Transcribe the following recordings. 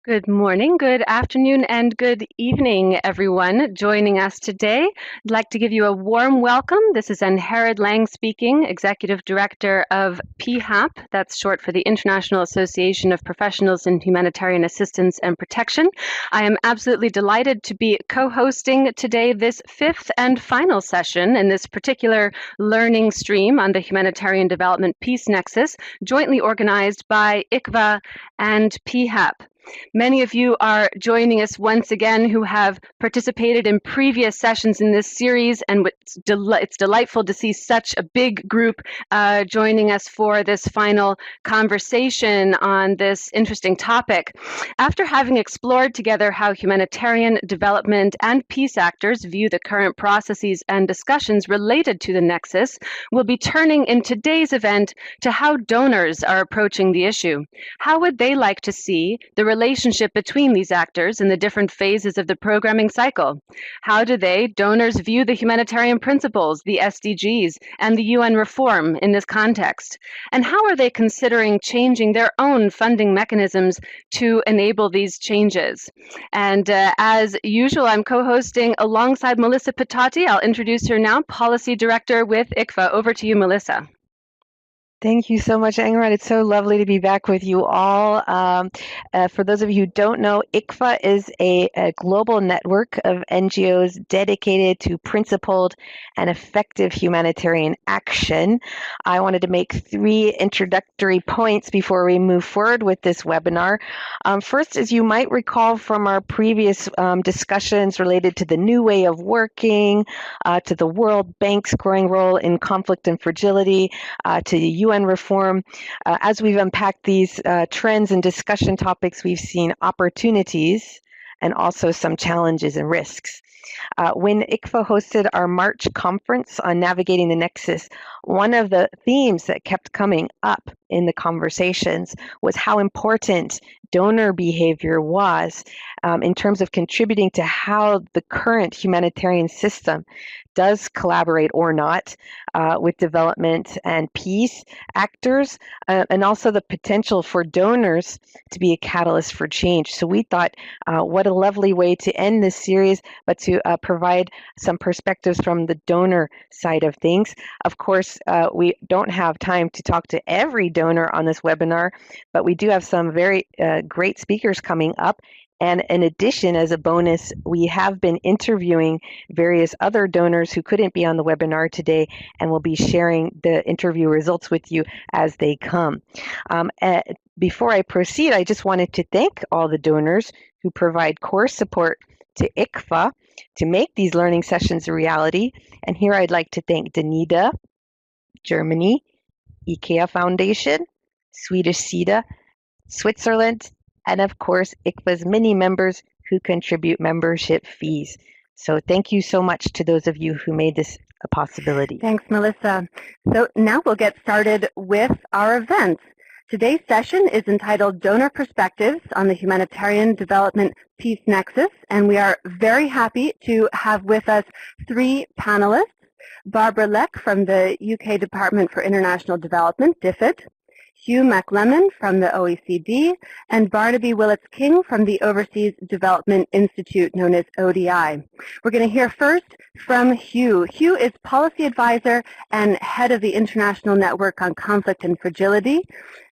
Good morning, good afternoon, and good evening, everyone joining us today. I'd like to give you a warm welcome. This is Anherad Lang speaking, Executive Director of PHAP, that's short for the International Association of Professionals in Humanitarian Assistance and Protection. I am absolutely delighted to be co-hosting today this fifth and final session in this particular learning stream on the Humanitarian Development-Peace Nexus, jointly organized by ICVA and PHAP. Many of you are joining us once again who have participated in previous sessions in this series, and it's delightful to see such a big group joining us for this final conversation on this interesting topic. After having explored together how humanitarian development and peace actors view the current processes and discussions related to the Nexus, we'll be turning in today's event to how donors are approaching the issue. How would they like to see the relationship between these actors in the different phases of the programming cycle? How do they, donors, view the humanitarian principles, the SDGs, and the UN reform in this context? And how are they considering changing their own funding mechanisms to enable these changes? And as usual, I'm co-hosting alongside Melissa Pitati. I'll introduce her now, Policy Director with ICVA. Over to you, Melissa. Thank you so much, Anherad. It's so lovely to be back with you all. For those of you who don't know, ICVA is a global network of NGOs dedicated to principled and effective humanitarian action. I wanted to make three introductory points before we move forward with this webinar. First, as you might recall from our previous discussions related to the new way of working, to the World Bank's growing role in conflict and fragility, to the UN reform. As we've unpacked these trends and discussion topics, we've seen opportunities and also some challenges and risks. When ICVA hosted our March conference on navigating the Nexus, one of the themes that kept coming up in the conversations was how important donor behavior was in terms of contributing to how the current humanitarian system does collaborate or not with development and peace actors, and also the potential for donors to be a catalyst for change. So we thought, what a lovely way to end this series, but to provide some perspectives from the donor side of things. Of course, we don't have time to talk to every donor on this webinar, but we do have some very great speakers coming up. And in addition, as a bonus, we have been interviewing various other donors who couldn't be on the webinar today, and we'll be sharing the interview results with you as they come. Before I proceed, I just wanted to thank all the donors who provide core support to ICVA to make these learning sessions a reality. And here I'd like to thank Danida, Germany, IKEA Foundation, Swedish SIDA, Switzerland, and of course, ICVA's many members who contribute membership fees. So thank you so much to those of you who made this a possibility. Thanks, Melissa. So now we'll get started with our event. Today's session is entitled Donor Perspectives on the Humanitarian Development Peace Nexus, and we are very happy to have with us three panelists. Barbara Leck from the UK Department for International Development, DFID, Hugh McLemon from the OECD, and Barnaby Willits-King from the Overseas Development Institute, known as ODI. We're going to hear first from Hugh. Hugh is Policy Advisor and Head of the International Network on Conflict and Fragility,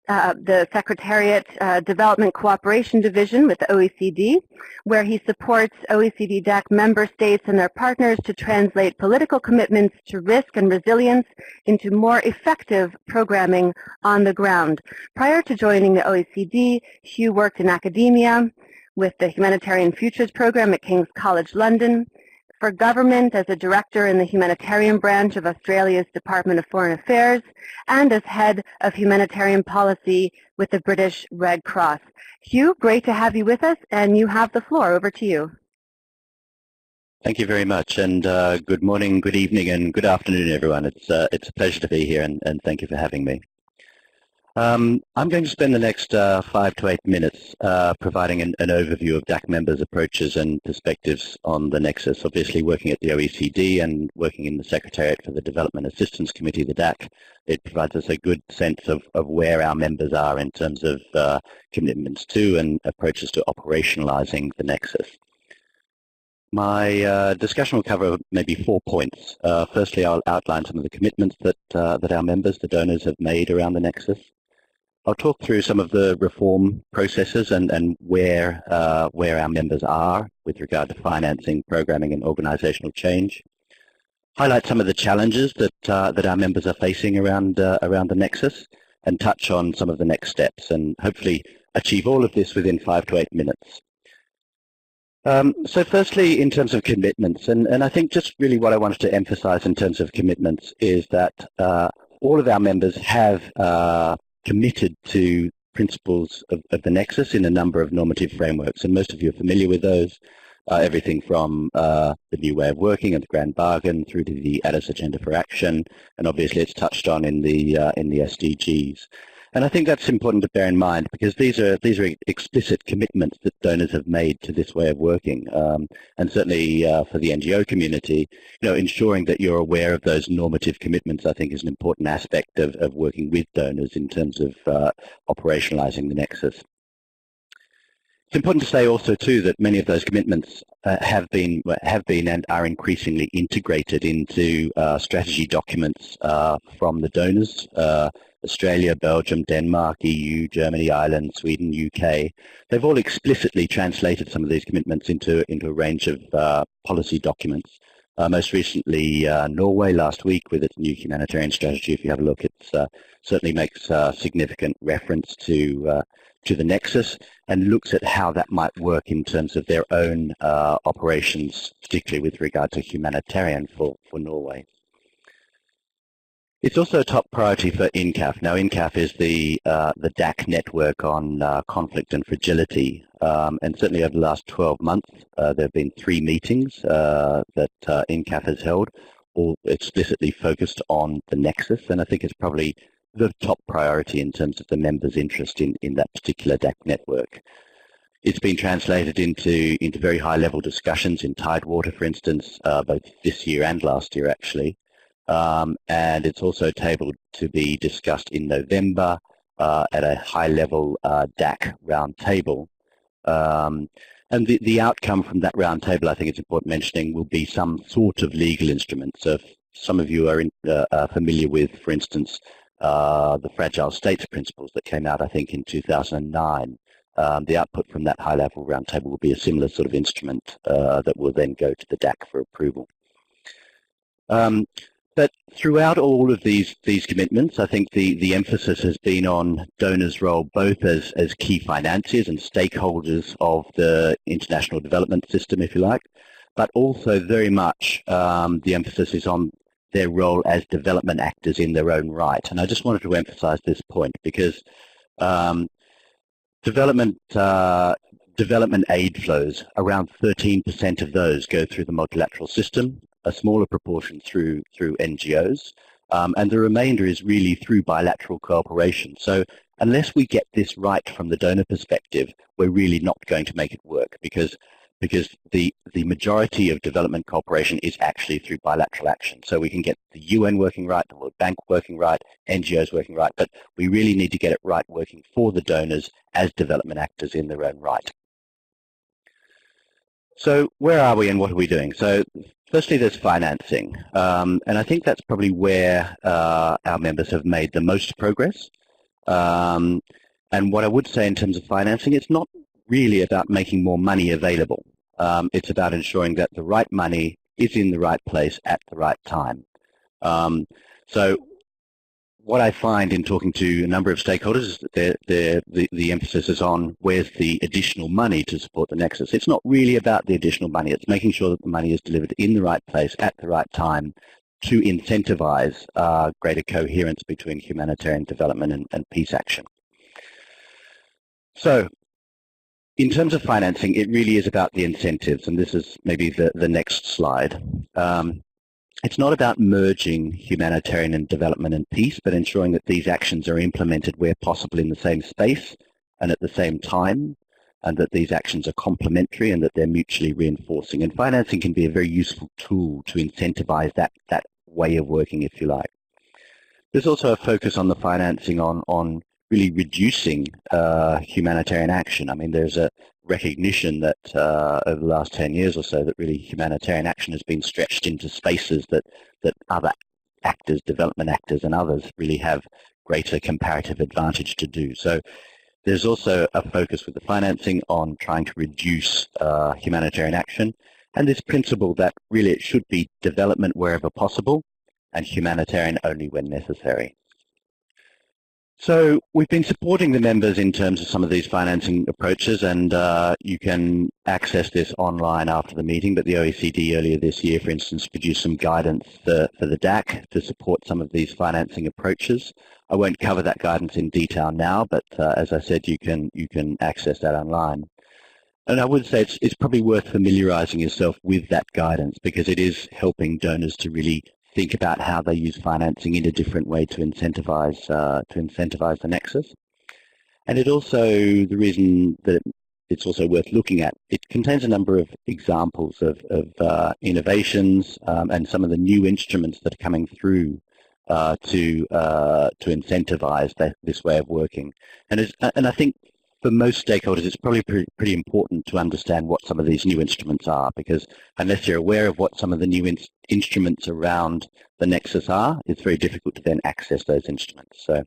the Secretariat Development Cooperation Division with the OECD, where he supports OECD DAC member states and their partners to translate political commitments to risk and resilience into more effective programming on the ground. Prior to joining the OECD, Hugh worked in academia with the Humanitarian Futures Program at King's College London, for government as a director in the humanitarian branch of Australia's Department of Foreign Affairs, and as head of humanitarian policy with the British Red Cross. Hugh, great to have you with us, and you have the floor. Over to you. Thank you very much, and good morning, good evening, and good afternoon, everyone. It's a pleasure to be here, and thank you for having me. I'm going to spend the next 5 to 8 minutes providing an overview of DAC members' approaches and perspectives on the Nexus. Obviously, working at the OECD and working in the Secretariat for the Development Assistance Committee, the DAC, it provides us a good sense of where our members are in terms of commitments to and approaches to operationalizing the Nexus. My discussion will cover maybe 4 points. Firstly, I'll outline some of the commitments that our members, the donors, have made around the Nexus. I'll talk through some of the reform processes and where our members are with regard to financing, programming, and organizational change. Highlight some of the challenges that our members are facing around the Nexus, and touch on some of the next steps, and hopefully achieve all of this within 5 to 8 minutes. So firstly, in terms of commitments, and I think just really what I wanted to emphasize in terms of commitments is that all of our members have committed to principles of the Nexus in a number of normative frameworks, and most of you are familiar with those. Everything from the New Way of Working and the Grand Bargain through to the Addis Agenda for Action, and obviously it's touched on in the SDGs. And I think that's important to bear in mind, because these are explicit commitments that donors have made to this way of working, and certainly for the NGO community, ensuring that you're aware of those normative commitments, I think, is an important aspect of working with donors in terms of operationalizing the Nexus. It's important to say also too that many of those commitments have been and are increasingly integrated into strategy documents from the donors. Australia, Belgium, Denmark, EU, Germany, Ireland, Sweden, UK. They've all explicitly translated some of these commitments into a range of policy documents. Most recently, Norway last week with its new humanitarian strategy. If you have a look, it certainly makes significant reference to the Nexus and looks at how that might work in terms of their own operations, particularly with regard to humanitarian for Norway. It's also a top priority for INCAF. Now, INCAF is the DAC network on conflict and fragility, and certainly over the last 12 months, there have been 3 meetings that INCAF has held, all explicitly focused on the Nexus, and I think it's probably the top priority in terms of the members' interest in that particular DAC network. It's been translated into very high-level discussions in Tidewater, for instance, both this year and last year, actually. And it's also tabled to be discussed in November at a high-level DAC roundtable. And the outcome from that roundtable, I think it's important mentioning, will be some sort of legal instrument. So if some of you are familiar with, for instance, the Fragile States Principles that came out, I think, in 2009, the output from that high-level roundtable will be a similar sort of instrument that will then go to the DAC for approval. But throughout all of these commitments, I think the emphasis has been on donors' role both as key financiers and stakeholders of the international development system, if you like, but also very much the emphasis is on their role as development actors in their own right. And I just wanted to emphasize this point because development aid flows, around 13% of those go through the multilateral system, a smaller proportion through NGOs, and the remainder is really through bilateral cooperation. So unless we get this right from the donor perspective, we're really not going to make it work, because the majority of development cooperation is actually through bilateral action. So we can get the UN working right, the World Bank working right, NGOs working right, but we really need to get it right working for the donors as development actors in their own right. So where are we and what are we doing? So firstly, there's financing, and I think that's probably where our members have made the most progress. And what I would say in terms of financing, it's not really about making more money available. It's about ensuring that the right money is in the right place at the right time. So what I find in talking to a number of stakeholders is that the emphasis is on where's the additional money to support the Nexus. It's not really about the additional money. It's making sure that the money is delivered in the right place at the right time to incentivize greater coherence between humanitarian development and peace action. So in terms of financing, it really is about the incentives, and this is maybe the next slide. it's not about merging humanitarian and development and peace, but ensuring that these actions are implemented where possible in the same space and at the same time, and that these actions are complementary and that they're mutually reinforcing. And financing can be a very useful tool to incentivize that way of working, if you like. There's also a focus on the financing on really reducing humanitarian action. I mean, there's a recognition that over the last 10 years or so that really humanitarian action has been stretched into spaces that other actors, development actors and others really have greater comparative advantage to do. So there's also a focus with the financing on trying to reduce humanitarian action, and this principle that really it should be development wherever possible and humanitarian only when necessary. So we've been supporting the members in terms of some of these financing approaches, and you can access this online after the meeting, but the OECD earlier this year, for instance, produced some guidance for the DAC to support some of these financing approaches. I won't cover that guidance in detail now, but as I said, you can access that online. And I would say it's probably worth familiarizing yourself with that guidance, because it is helping donors to really think about how they use financing in a different way to incentivize the Nexus. And it also, the reason that it's also worth looking at, it contains a number of examples of innovations and some of the new instruments that are coming through to incentivize this way of working. And I think for most stakeholders, it's probably pretty important to understand what some of these new instruments are, because unless you're aware of what some of the new instruments around the Nexus are, it's very difficult to then access those instruments. So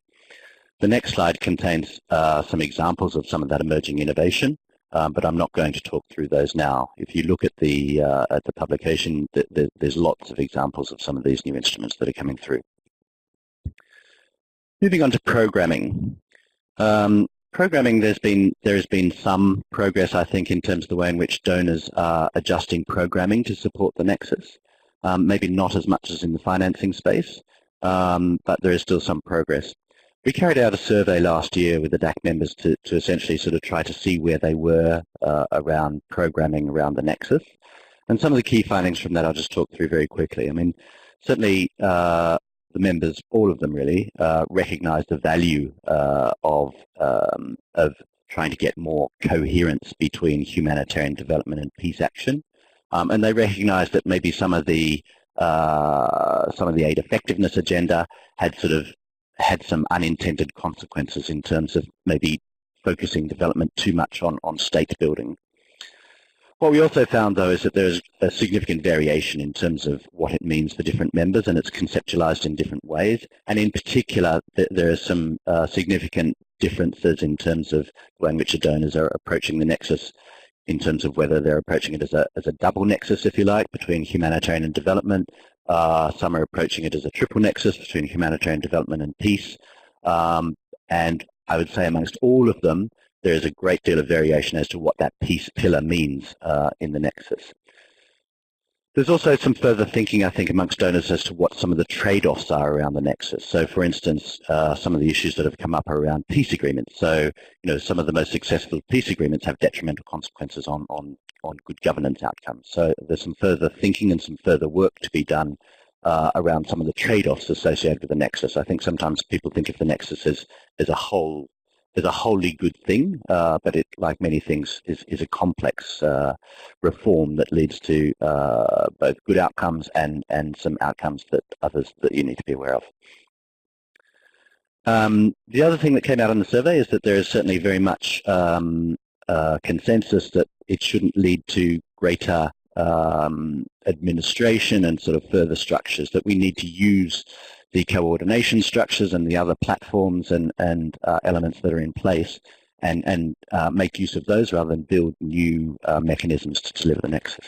the next slide contains some examples of some of that emerging innovation, but I'm not going to talk through those now. If you look at the publication, there's lots of examples of some of these new instruments that are coming through. Moving on to programming. Programming, there has been some progress, I think, in terms of the way in which donors are adjusting programming to support the Nexus. Maybe not as much as in the financing space, but there is still some progress. We carried out a survey last year with the DAC members to essentially sort of try to see where they were around programming around the Nexus. And some of the key findings from that I'll just talk through very quickly. I mean, certainly the members, all of them really, recognize the value of trying to get more coherence between humanitarian development and peace action, and they recognize that maybe some of the aid effectiveness agenda had some unintended consequences in terms of maybe focusing development too much on state building. What we also found, though, is that there's a significant variation in terms of what it means for different members, and it's conceptualized in different ways. And in particular, there are some significant differences in terms of the way in which the donors are approaching the Nexus, in terms of whether they're approaching it as a double Nexus, if you like, between humanitarian and development. Some are approaching it as a triple Nexus between humanitarian development and peace. And I would say amongst all of them, there is a great deal of variation as to what that peace pillar means in the Nexus. There's also some further thinking, I think, amongst donors as to what some of the trade-offs are around the Nexus. So, for instance, some of the issues that have come up around peace agreements. So, some of the most successful peace agreements have detrimental consequences on good governance outcomes. So there's some further thinking and some further work to be done around some of the trade-offs associated with the Nexus. I think sometimes people think of the Nexus as a wholly good thing, but it, like many things, is a complex reform that leads to both good outcomes and some outcomes that you need to be aware of. The other thing that came out in the survey is that there is certainly very much consensus that it shouldn't lead to greater administration and sort of further structures, that we need to use the coordination structures and the other platforms and elements that are in place and make use of those rather than build new mechanisms to deliver the Nexus.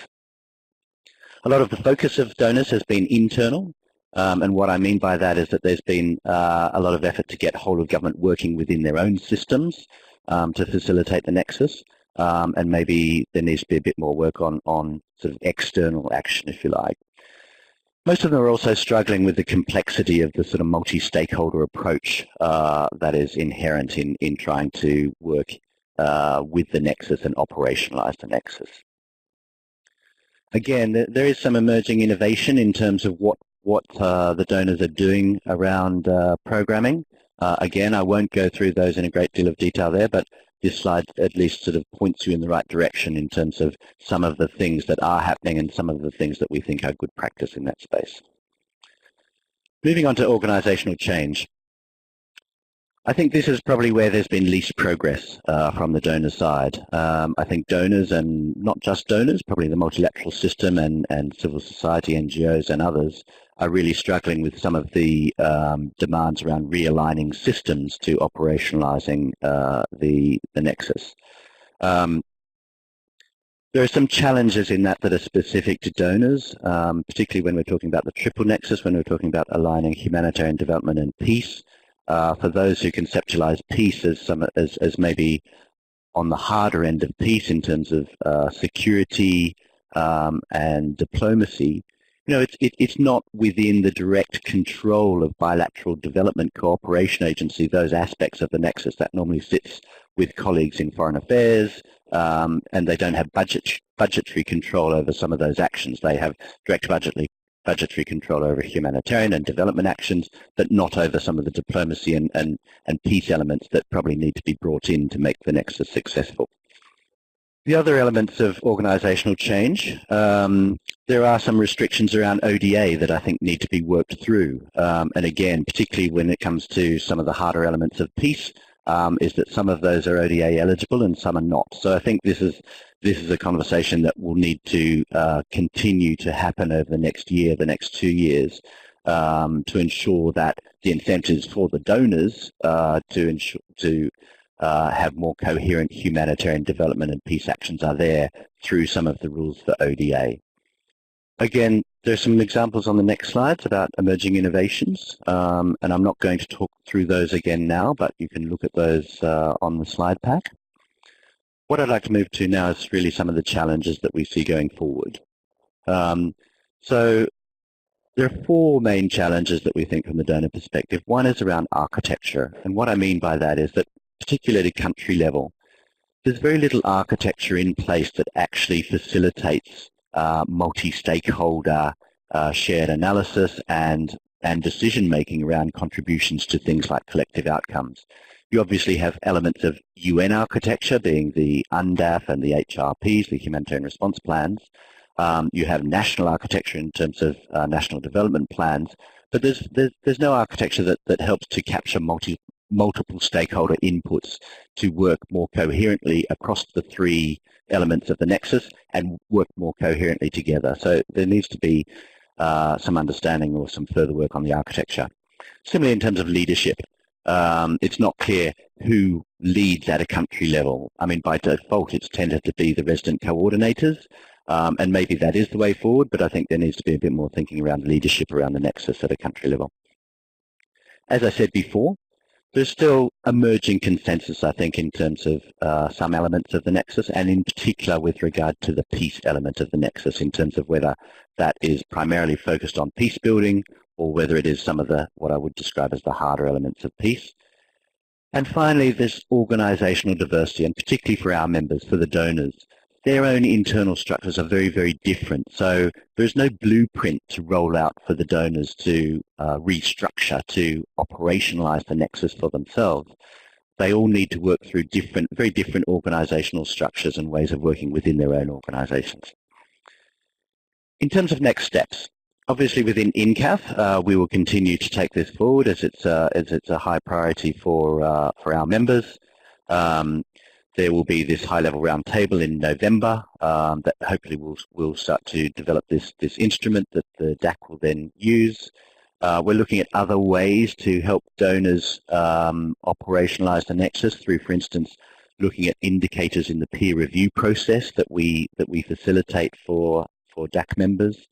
A lot of the focus of donors has been internal, and what I mean by that is that there's been a lot of effort to get whole of government working within their own systems to facilitate the Nexus, and maybe there needs to be a bit more work on sort of external action, if you like. Most of them are also struggling with the complexity of the sort of multi-stakeholder approach that is inherent in trying to work with the Nexus and operationalize the Nexus. Again, there is some emerging innovation in terms of what the donors are doing around programming. Again, I won't go through those in a great deal of detail there, but this slide at least sort of points you in the right direction in terms of some of the things that are happening and some of the things that we think are good practice in that space. Moving on to organizational change. I think this is probably where there's been least progress from the donor side. I think donors, and not just donors, probably the multilateral system and civil society, NGOs and others, are really struggling with some of the demands around realigning systems to operationalizing the Nexus. There are some challenges in that are specific to donors, particularly when we're talking about the triple nexus, when we're talking about aligning humanitarian development and peace. For those who conceptualize peace as maybe on the harder end of peace in terms of security and diplomacy, you know, it's not within the direct control of bilateral development cooperation agency, those aspects of the nexus. That normally sits with colleagues in foreign affairs, and they don't have budgetary control over some of those actions. They have direct budgetary control over humanitarian and development actions, but not over some of the diplomacy and peace elements that probably need to be brought in to make the Nexus successful. The other elements of organizational change, there are some restrictions around ODA that I think need to be worked through. And again, particularly when it comes to some of the harder elements of peace, is that some of those are ODA eligible and some are not. So I think this is a conversation that will need to continue to happen over the next year, the next 2 years, to ensure that the incentives for the donors to have more coherent humanitarian development and peace actions are there through some of the rules for ODA. Again, there's some examples on the next slides about emerging innovations, and I'm not going to talk through those again now, but you can look at those on the slide pack. What I'd like to move to now is really some of the challenges that we see going forward. So there are 4 main challenges that we think from the donor perspective. One is around architecture, and what I mean by that is that particularly at country level, there's very little architecture in place that actually facilitates multi-stakeholder shared analysis and decision-making around contributions to things like collective outcomes. You obviously have elements of UN architecture, being the UNDAF and the HRPs, the humanitarian response plans. You have national architecture in terms of national development plans, but there's no architecture that helps to capture multiple stakeholder inputs to work more coherently across the 3 elements of the Nexus and work more coherently together. So there needs to be some understanding or some further work on the architecture. Similarly, in terms of leadership, it's not clear who leads at a country level. I mean, by default, it's tended to be the resident coordinators, and maybe that is the way forward, but I think there needs to be a bit more thinking around leadership around the Nexus at a country level. As I said before, there's still emerging consensus, I think, in terms of some elements of the Nexus, and in particular with regard to the peace element of the Nexus, in terms of whether that is primarily focused on peace building or whether it is some of the what I would describe as the harder elements of peace. And finally, this organizational diversity, and particularly for our members, for the donors, their own internal structures are very, very different. So there's no blueprint to roll out for the donors to restructure, to operationalize the Nexus for themselves. They all need to work through very different organizational structures and ways of working within their own organizations. In terms of next steps, obviously within INCAF, we will continue to take this forward as it's a high priority for our members. There will be this high-level roundtable in November that hopefully will start to develop this instrument that the DAC will then use. We're looking at other ways to help donors operationalize the Nexus through, for instance, looking at indicators in the peer review process that we facilitate for DAC members.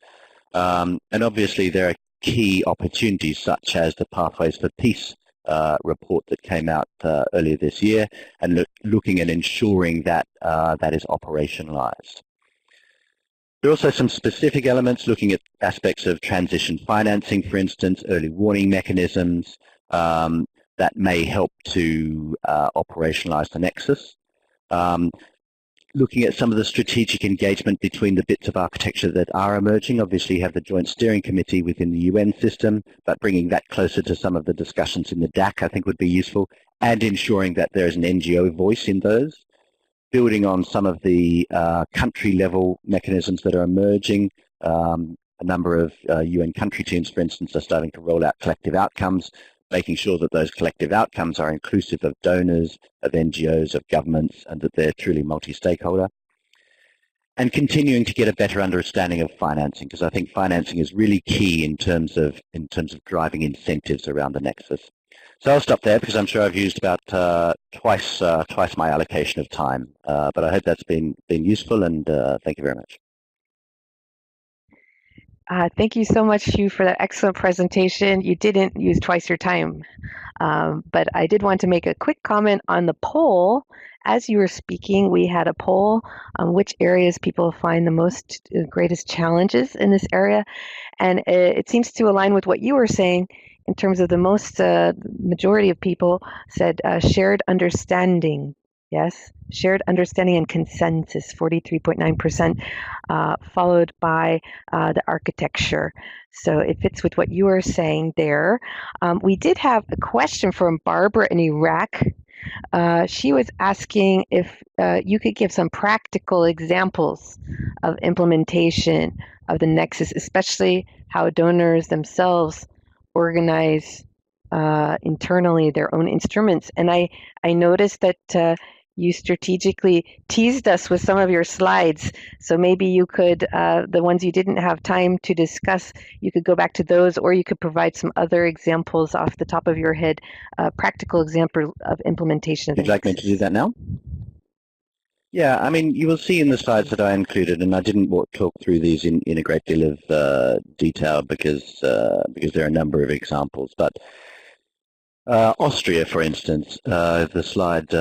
And obviously there are key opportunities such as the Pathways for Peace report that came out earlier this year, and looking at ensuring that that is operationalized. There are also some specific elements looking at aspects of transition financing, for instance, early warning mechanisms that may help to operationalize the Nexus. looking at some of the strategic engagement between the bits of architecture that are emerging. Obviously, you have the Joint Steering Committee within the UN system, but bringing that closer to some of the discussions in the DAC, I think, would be useful, and ensuring that there is an NGO voice in those. Building on some of the country-level mechanisms that are emerging. A number of UN country teams, for instance, are starting to roll out collective outcomes, making sure that those collective outcomes are inclusive of donors, of NGOs, of governments, and that they're truly multi-stakeholder. And continuing to get a better understanding of financing, because I think financing is really key in terms of driving incentives around the Nexus. So I'll stop there because I'm sure I've used about twice my allocation of time. But I hope that's been useful, and thank you very much. Thank you so much, Hugh, for that excellent presentation. You didn't use twice your time, but I did want to make a quick comment on the poll. As you were speaking, we had a poll on which areas people find the greatest challenges in this area, and it seems to align with what you were saying in terms of the majority of people said shared understanding. Yes, shared understanding and consensus, 43.9%, followed by the architecture. So it fits with what you were saying there. We did have a question from Barbara in Iraq. She was asking if you could give some practical examples of implementation of the Nexus, especially how donors themselves organize internally their own instruments. And I noticed that you strategically teased us with some of your slides. So maybe you could, the ones you didn't have time to discuss, you could go back to those, or you could provide some other examples off the top of your head, practical example of implementation of the Would you like me to do that now? Yeah, I mean, you will see in the slides that I included, and I didn't talk through these in a great deal of detail because there are a number of examples, but Austria, for instance, the slide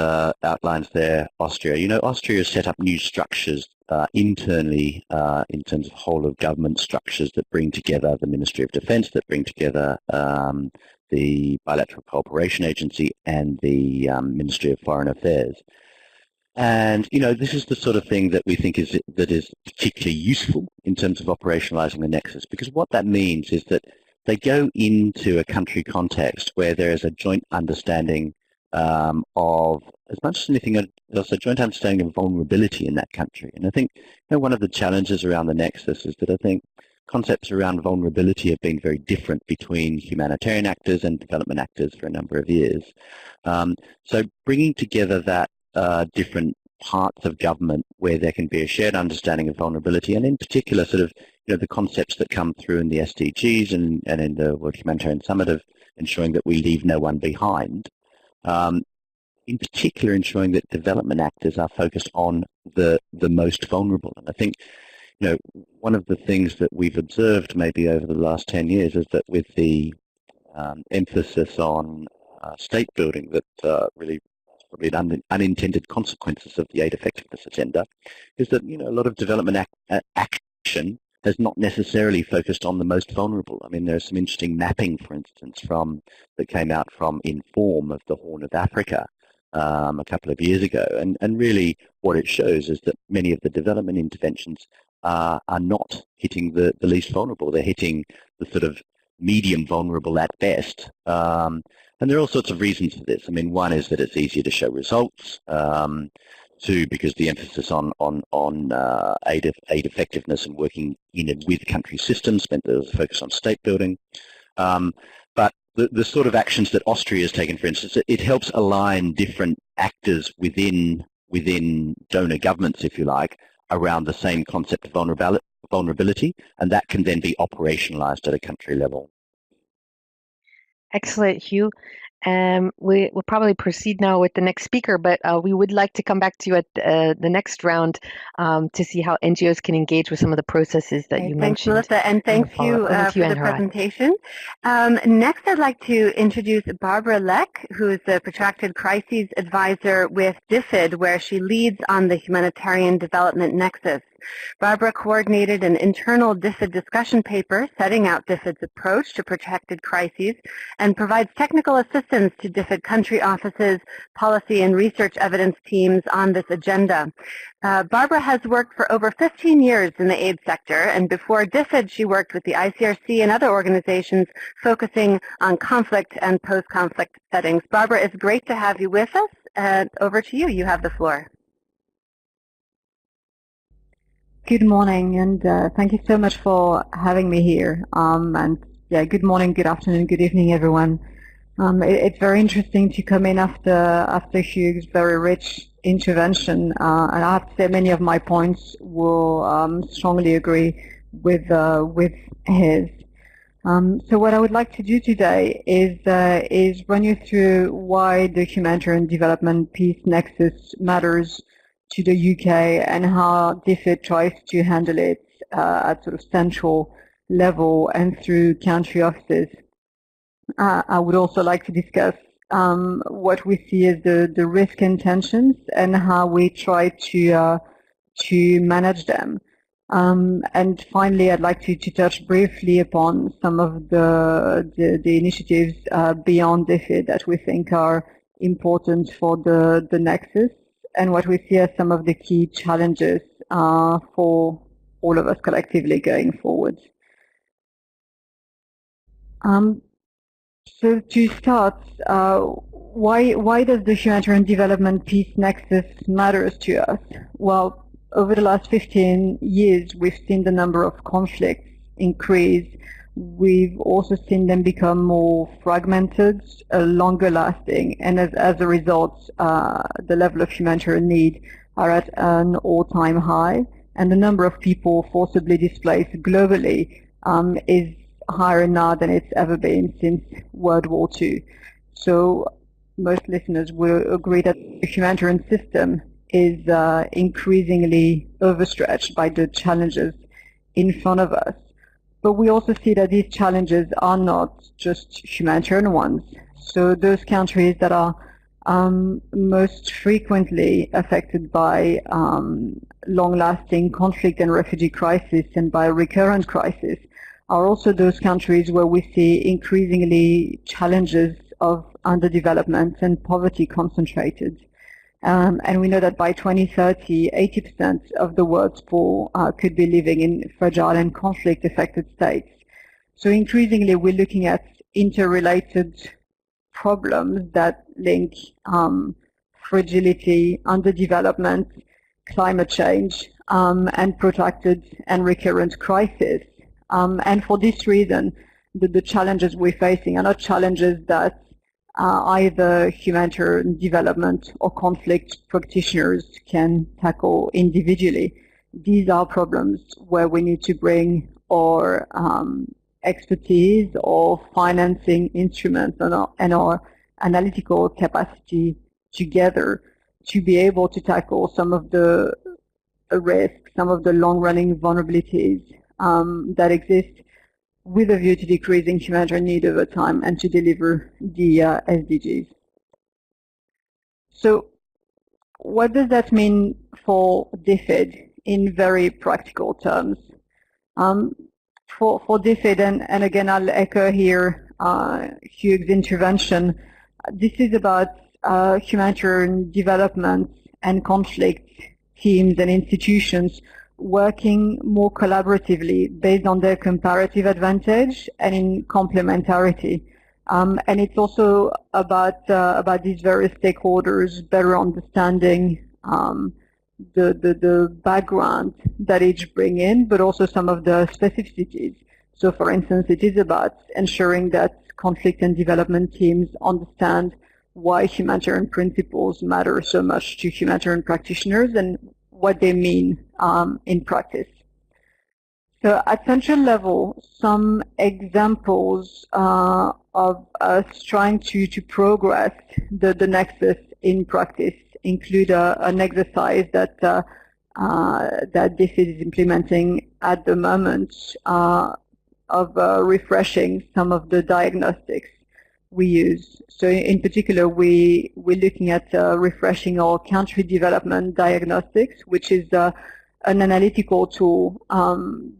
outlines there Austria. You know, Austria has set up new structures internally in terms of whole of government structures that bring together the Ministry of Defense, that bring together the Bilateral Cooperation Agency and the Ministry of Foreign Affairs. And, you know, this is the sort of thing that we think is particularly useful in terms of operationalizing the Nexus, because what that means is that they go into a country context where there is a joint understanding of, as much as anything else, a joint understanding of vulnerability in that country. And I think, you know, one of the challenges around the Nexus is that I think concepts around vulnerability have been very different between humanitarian actors and development actors for a number of years. So bringing together that different parts of government where there can be a shared understanding of vulnerability, and in particular sort of, you know, the concepts that come through in the SDGs and in the World Humanitarian Summit of ensuring that we leave no one behind. In particular, ensuring that development actors are focused on the most vulnerable. And I think, you know, one of the things that we've observed maybe over the last 10 years is that with the emphasis on state building that really probably unintended consequences of the aid effectiveness agenda, is that, you know, a lot of development action has not necessarily focused on the most vulnerable. I mean, there's some interesting mapping, for instance, that came out from Inform of the Horn of Africa a couple of years ago, and really what it shows is that many of the development interventions are not hitting the least vulnerable. They're hitting the sort of medium vulnerable at best. And there are all sorts of reasons for this. I mean, one is that it's easier to show results. Two, because the emphasis on aid effectiveness and working in and with country systems meant there was a focus on state building. But the sort of actions that Austria has taken, for instance, it helps align different actors within donor governments, if you like, around the same concept of vulnerability, and that can then be operationalized at a country level. Excellent, Hugh. We'll probably proceed now with the next speaker, but we would like to come back to you at the next round to see how NGOs can engage with some of the processes that you mentioned. Thanks, Melissa, and thank you for the presentation. Next, I'd like to introduce Barbara Leck, who is the Protracted Crises Advisor with DFID, where she leads on the Humanitarian Development Nexus. Barbara coordinated an internal DFID discussion paper setting out DFID's approach to protected crises and provides technical assistance to DFID country offices, policy and research evidence teams on this agenda. Barbara has worked for over 15 years in the aid sector, and before DFID, she worked with the ICRC and other organizations focusing on conflict and post-conflict settings. Barbara, it's great to have you with us, and over to you. You have the floor. Good morning, and thank you so much for having me here. And yeah, good morning, good afternoon, good evening, everyone. It's very interesting to come in after Hugh's very rich intervention, and I have to say many of my points will strongly agree with his. So what I would like to do today is run you through why the humanitarian development peace nexus matters to the UK and how DFID tries to handle it at sort of central level and through country offices. I would also like to discuss what we see as the risk and tensions and how we try to manage them. And finally, I'd like to touch briefly upon some of the initiatives beyond DFID that we think are important for the nexus, and what we see as some of the key challenges for all of us collectively going forward. So to start, why does the humanitarian development peace nexus matters to us? Well, over the last 15 years, we've seen the number of conflicts increase. We've also seen them become more fragmented, longer lasting, and as a result, the level of humanitarian need are at an all-time high, and the number of people forcibly displaced globally is higher now than it's ever been since World War II. So most listeners will agree that the humanitarian system is increasingly overstretched by the challenges in front of us. But we also see that these challenges are not just humanitarian ones. So those countries that are most frequently affected by long-lasting conflict and refugee crisis and by recurrent crisis are also those countries where we see increasingly challenges of underdevelopment and poverty concentrated. And we know that by 2030, 80% of the world's poor could be living in fragile and conflict-affected states. So increasingly, we're looking at interrelated problems that link fragility, underdevelopment, climate change, and protracted and recurrent crisis. And for this reason, the challenges we're facing are not challenges that either humanitarian development or conflict practitioners can tackle individually. These are problems where we need to bring our expertise or financing instruments and our analytical capacity together to be able to tackle some of the risks, some of the long-running vulnerabilities that exist, with a view to decreasing humanitarian need over time and to deliver the SDGs. So what does that mean for DFID in very practical terms? For DFID, and again I'll echo here Hugh's intervention, this is about humanitarian development and conflict teams and institutions working more collaboratively based on their comparative advantage and in complementarity. And it's also about these various stakeholders better understanding the background that each bring in, but also some of the specificities. So for instance, it is about ensuring that conflict and development teams understand why humanitarian principles matter so much to humanitarian practitioners and what they mean in practice. So at central level, some examples of us trying to progress the nexus in practice include an exercise that DFID is implementing at the moment of refreshing some of the diagnostics we use. So in particular, we're looking at refreshing our country development diagnostics, which is an analytical tool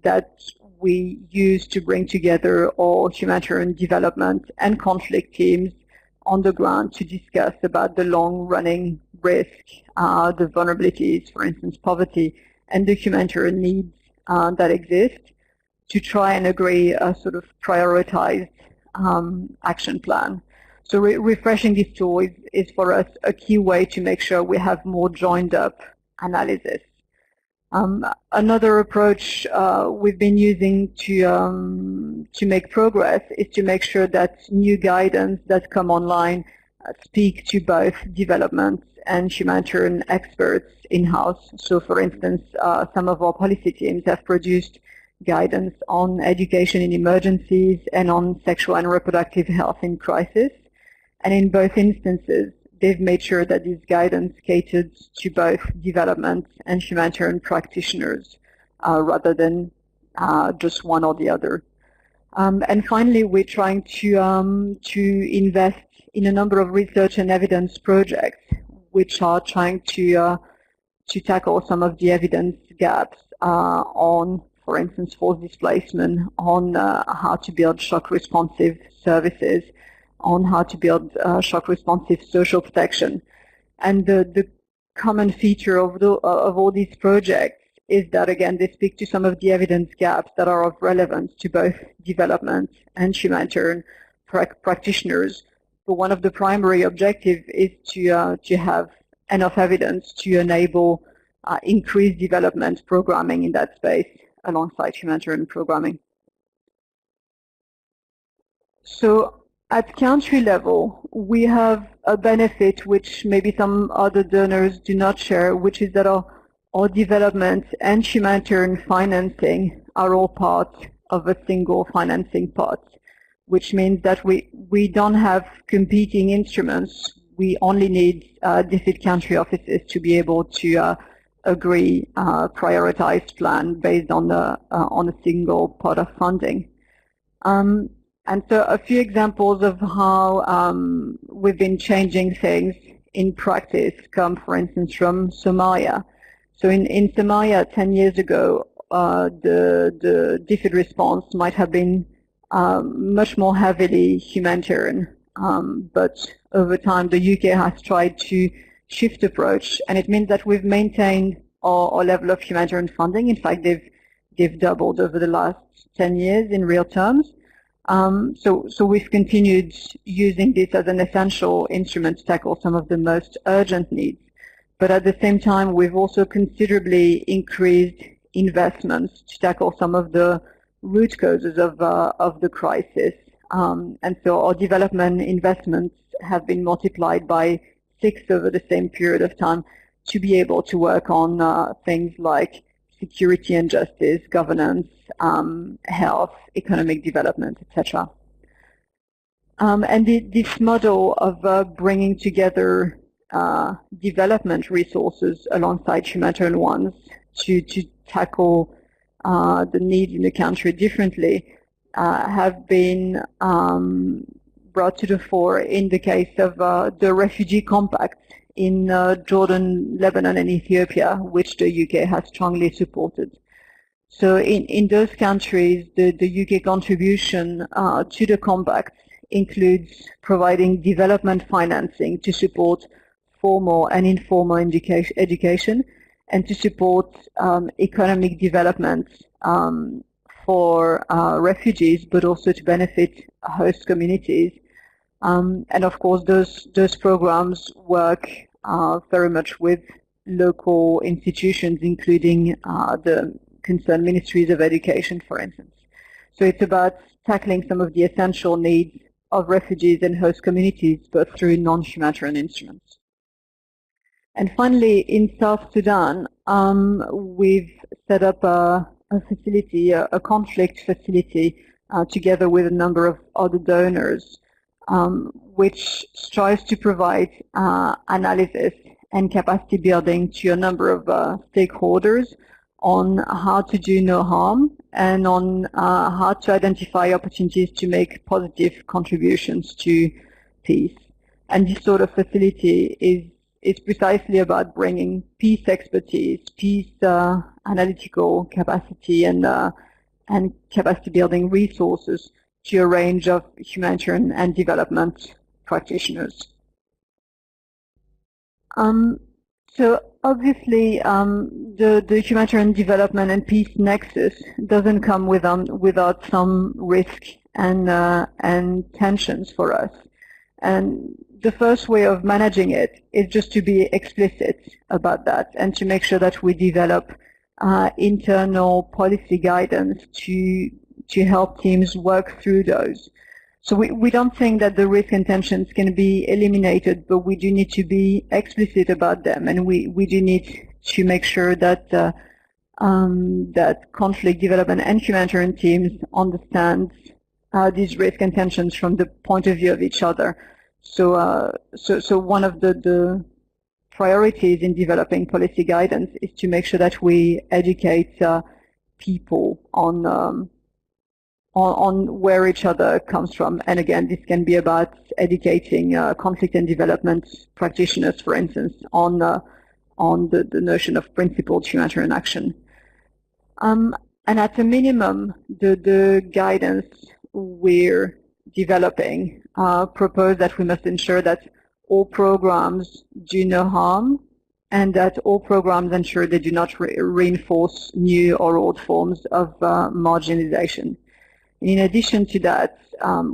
that we use to bring together all humanitarian development and conflict teams on the ground to discuss about the long-running risk, the vulnerabilities, for instance, poverty, and the humanitarian needs that exist, to try and agree a sort of prioritized action plan. So refreshing this tool is for us a key way to make sure we have more joined up analysis. Another approach we've been using to make progress is to make sure that new guidance that come online speak to both development and humanitarian experts in-house. So for instance, some of our policy teams have produced guidance on education in emergencies and on sexual and reproductive health in crisis. And in both instances, they've made sure that this guidance catered to both development and humanitarian practitioners rather than just one or the other. And finally, we're trying to invest in a number of research and evidence projects which are trying to tackle some of the evidence gaps on, for instance, forced displacement, on how to build shock-responsive services, on how to build shock-responsive social protection. And the common feature of all these projects is that, again, they speak to some of the evidence gaps that are of relevance to both development and humanitarian practitioners. But one of the primary objectives is to have enough evidence to enable increased development programming in that space alongside humanitarian programming. So at country level, we have a benefit which maybe some other donors do not share, which is that our development and humanitarian financing are all part of a single financing pot, which means that we don't have competing instruments. We only need DFID country offices to be able to agree prioritized plan based on a single pot of funding. And so a few examples of how we've been changing things in practice come, for instance, from Somalia. So in Somalia 10 years ago, the DFID response might have been much more heavily humanitarian. But over time, the UK has tried to shift approach, and it means that we've maintained our level of humanitarian funding. In fact, they've doubled over the last 10 years in real terms. So we've continued using this as an essential instrument to tackle some of the most urgent needs. But at the same time, we've also considerably increased investments to tackle some of the root causes of the crisis. And so our development investments have been multiplied by 6 over the same period of time to be able to work on things like security and justice, governance, health, economic development, etc. And this model of bringing together development resources alongside humanitarian ones to tackle the needs in the country differently have been brought to the fore in the case of the refugee compact in Jordan, Lebanon, and Ethiopia, which the UK has strongly supported. So in those countries, the UK contribution to the compact includes providing development financing to support formal and informal education and to support economic development for refugees, but also to benefit host communities. And of course, those programs work very much with local institutions, including the concerned ministries of education, for instance. So it's about tackling some of the essential needs of refugees and host communities, but through non-humanitarian instruments. And finally, in South Sudan, we've set up a facility, a conflict facility, together with a number of other donors, which strives to provide analysis and capacity building to a number of stakeholders on how to do no harm and on how to identify opportunities to make positive contributions to peace. And this sort of facility is precisely about bringing peace expertise, peace analytical capacity and capacity building resources to a range of humanitarian and development practitioners. So obviously, the humanitarian development and peace nexus doesn't come without some risk and tensions for us. And the first way of managing it is just to be explicit about that and to make sure that we develop internal policy guidance to help teams work through those. So we don't think that the risk and tensions can be eliminated, but we do need to be explicit about them, and we do need to make sure that that conflict development and humanitarian teams understand these risk and tensions from the point of view of each other. So one of the priorities in developing policy guidance is to make sure that we educate people on where each other comes from. And again, this can be about educating conflict and development practitioners, for instance, on the notion of principled humanitarian action. And at a minimum, the guidance we're developing propose that we must ensure that all programs do no harm and that all programs ensure they do not reinforce new or old forms of marginalization. In addition to that,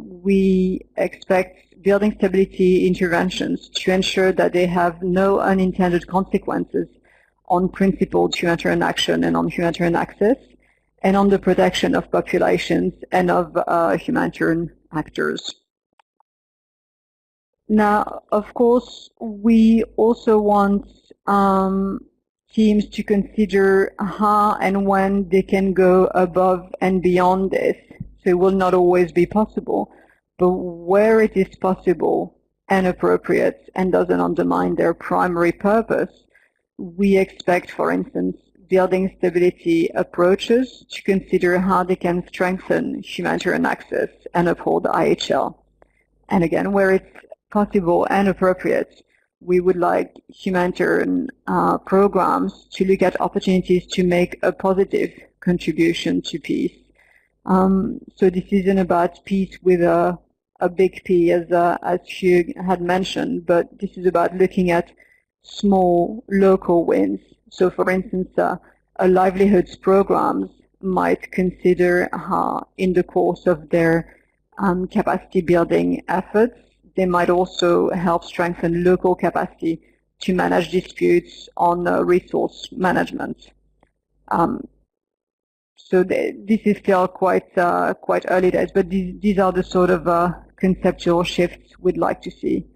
we expect building stability interventions to ensure that they have no unintended consequences on principled humanitarian action and on humanitarian access, and on the protection of populations and of humanitarian actors. Now, of course, we also want teams to consider how and when they can go above and beyond this. So it will not always be possible, but where it is possible and appropriate and doesn't undermine their primary purpose, we expect, for instance, building stability approaches to consider how they can strengthen humanitarian access and uphold IHL. And again, where it's possible and appropriate, we would like humanitarian programs to look at opportunities to make a positive contribution to peace. So this isn't about peace with a big P, as Hugh had mentioned, but this is about looking at small local wins. So for instance, a livelihoods programs might consider how in the course of their capacity building efforts, they might also help strengthen local capacity to manage disputes on resource management. So this is still quite early days, but these are the sort of conceptual shifts we'd like to see.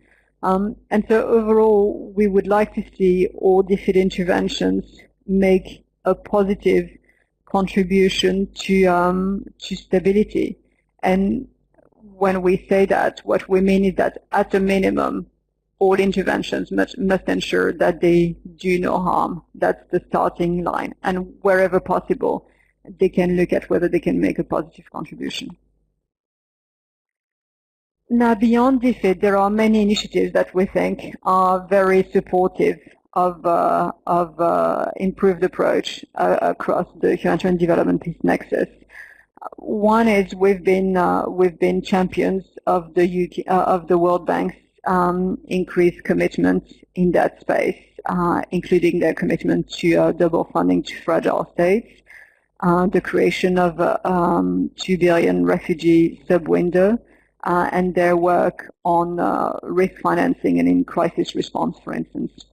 And so overall, we would like to see all DFID interventions make a positive contribution to stability. And when we say that, what we mean is that at a minimum, all interventions must ensure that they do no harm. That's the starting line. And wherever possible, they can look at whether they can make a positive contribution. Now, beyond DFID, there are many initiatives that we think are very supportive of improved approach across the humanitarian development peace nexus. One is we've been champions of the World Bank's increased commitment in that space, including their commitment to double funding to fragile states, the creation of a $2 billion refugee sub-window, and their work on risk financing and in crisis response, for instance.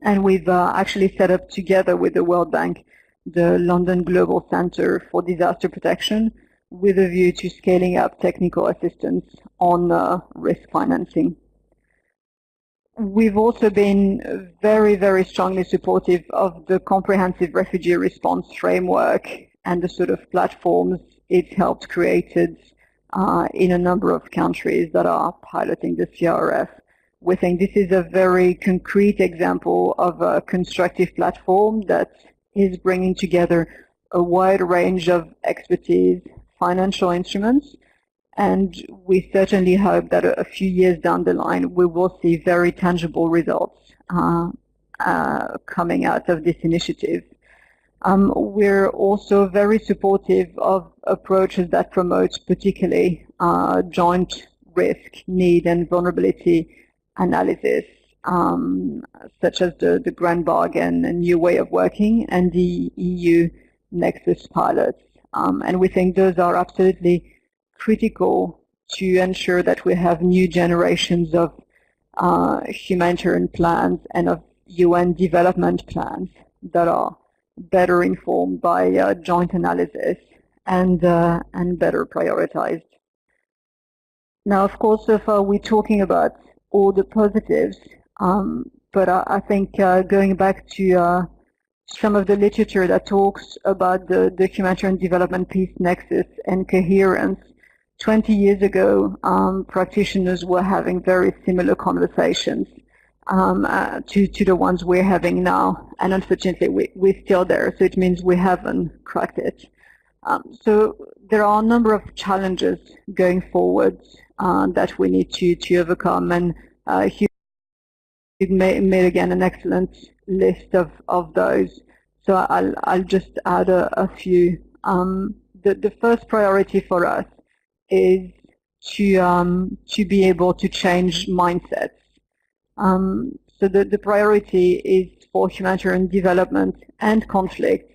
And we've actually set up together with the World Bank the London Global Centre for Disaster Protection with a view to scaling up technical assistance on risk financing. We've also been very, very strongly supportive of the comprehensive refugee response framework and the sort of platforms it helped created in a number of countries that are piloting the CRF. We think this is a very concrete example of a constructive platform that is bringing together a wide range of expertise, financial instruments, and we certainly hope that a few years down the line we will see very tangible results coming out of this initiative. We're also very supportive of approaches that promote particularly joint risk, need, and vulnerability analysis, such as the Grand Bargain, a new way of working, and the EU Nexus pilots. And we think those are absolutely critical to ensure that we have new generations of humanitarian plans and of UN development plans that are better informed by joint analysis and better prioritized. Now, of course, so far we're talking about all the positives, but I think going back to some of the literature that talks about the humanitarian development peace nexus and coherence, 20 years ago, practitioners were having very similar conversations to the ones we're having now, and unfortunately we're still there, so it means we haven't cracked it. So there are a number of challenges going forward that we need to overcome, and Hugh made again an excellent list of those. So I'll just add a few. The first priority for us is to be able to change mindsets. So the priority is for humanitarian development and conflict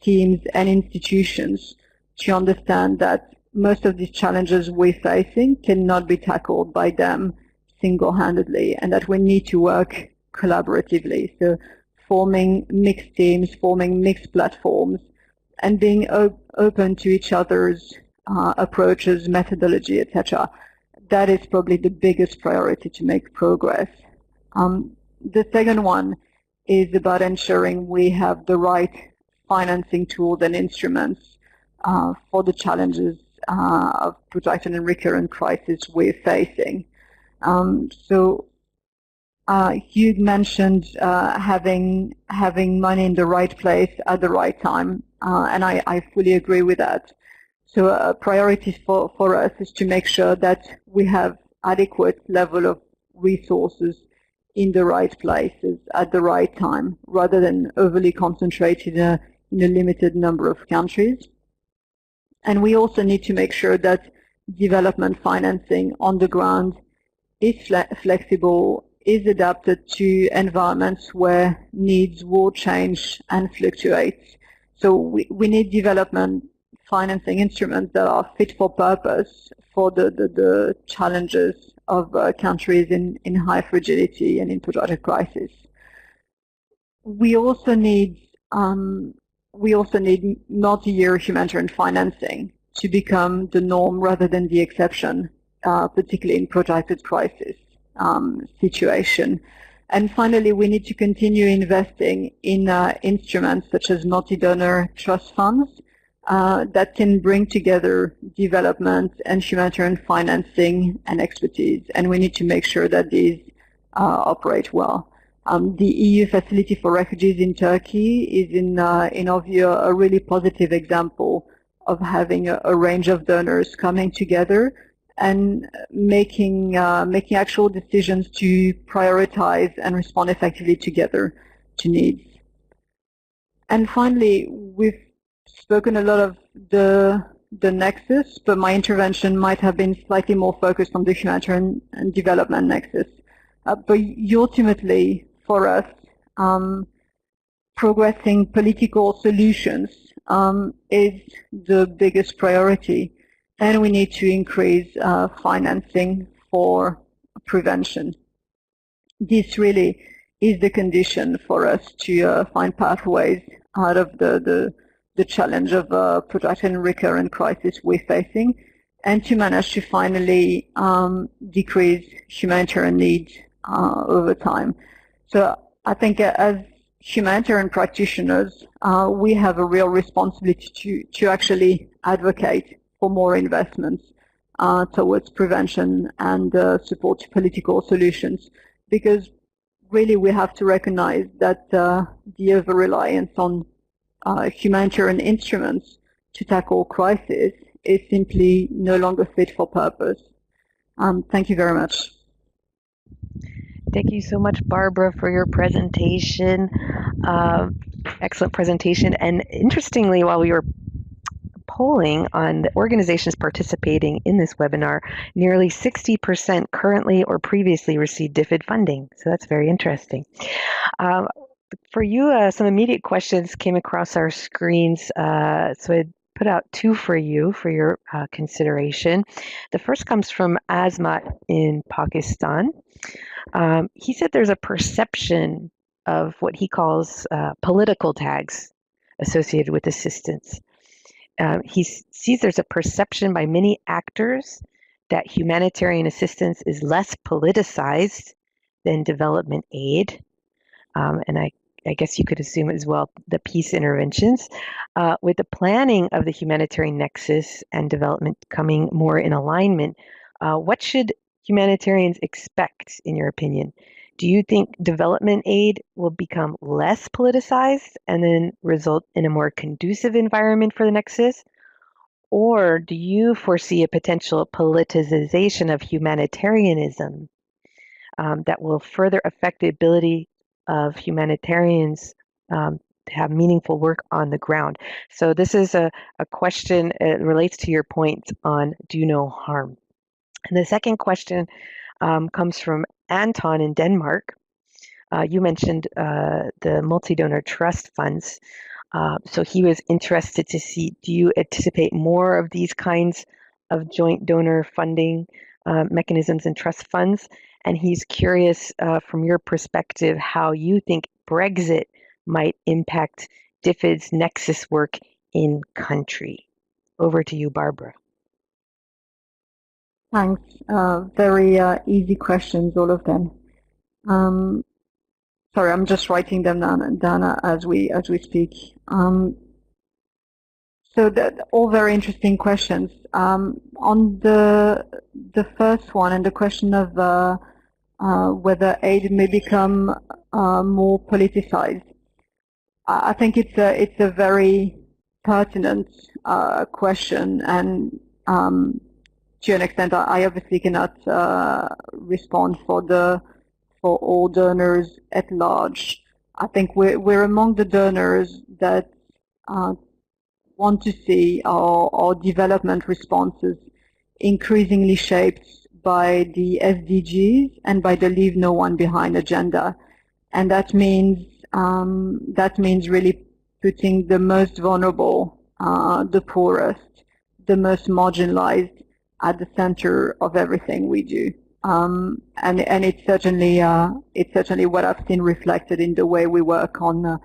teams and institutions to understand that most of these challenges we're facing cannot be tackled by them single-handedly, and that we need to work collaboratively. So forming mixed teams, forming mixed platforms, and being open to each other's approaches, methodology, etc. That is probably the biggest priority to make progress. The second one is about ensuring we have the right financing tools and instruments for the challenges of protracted and recurrent crisis we're facing. So Hugh mentioned having money in the right place at the right time, and I fully agree with that. So a priority for us is to make sure that we have adequate level of resources in the right places at the right time, rather than overly concentrated in a limited number of countries. And we also need to make sure that development financing on the ground is flexible, is adapted to environments where needs will change and fluctuate. So we need development financing instruments that are fit for purpose for the challenges of countries in high fragility and in protracted crisis. We also need multi-year humanitarian financing to become the norm rather than the exception, particularly in protracted crisis situation. And finally, we need to continue investing in instruments such as multi-donor trust funds that can bring together development and humanitarian financing and expertise. And we need to make sure that these operate well. The EU Facility for Refugees in Turkey is, in our view, a really positive example of having a range of donors coming together and making actual decisions to prioritize and respond effectively together to needs. And finally, we've spoken a lot of the nexus, but my intervention might have been slightly more focused on the humanitarian and development nexus. But ultimately, for us, progressing political solutions is the biggest priority, and we need to increase financing for prevention. This really is the condition for us to find pathways out of the challenge of protracted and recurrent crisis we're facing, and to manage to finally decrease humanitarian needs over time. So I think as humanitarian practitioners, we have a real responsibility to actually advocate for more investments towards prevention and support to political solutions, because really we have to recognize that the over-reliance on humanitarian instruments to tackle crisis is simply no longer fit for purpose. Thank you very much. Thank you so much, Barbara, for your presentation. Excellent presentation. And interestingly, while we were polling on the organizations participating in this webinar, nearly 60% currently or previously received DFID funding. So that's very interesting. For you, some immediate questions came across our screens. So I put out two for you for your consideration. The first comes from Azmat in Pakistan. He said there's a perception of what he calls political tags associated with assistance. He sees there's a perception by many actors that humanitarian assistance is less politicized than development aid. And I guess you could assume as well the peace interventions. With the planning of the humanitarian nexus and development coming more in alignment, what should humanitarians expect, in your opinion? Do you think development aid will become less politicized and then result in a more conducive environment for the nexus? Or do you foresee a potential politicization of humanitarianism that will further affect the ability of humanitarians to have meaningful work on the ground? So this is a question, it relates to your point on do no harm. And the second question comes from Anton in Denmark. You mentioned the multi-donor trust funds. So he was interested to see, do you anticipate more of these kinds of joint donor funding mechanisms and trust funds? And he's curious from your perspective how you think Brexit might impact DFID's Nexus work in country. Over to you, Barbara. Thanks. Very easy questions, all of them. Sorry, I'm just writing them down as we speak. So that all very interesting questions. On the first one, and the question of whether aid may become more politicized, I think it's a very pertinent question, and to an extent, I obviously cannot respond for all donors at large. I think we're among the donors that want to see our development responses increasingly shaped by the SDGs and by the Leave No One Behind agenda, and that means really putting the most vulnerable, the poorest, the most marginalized at the center of everything we do. And it's certainly what I've seen reflected in the way we work on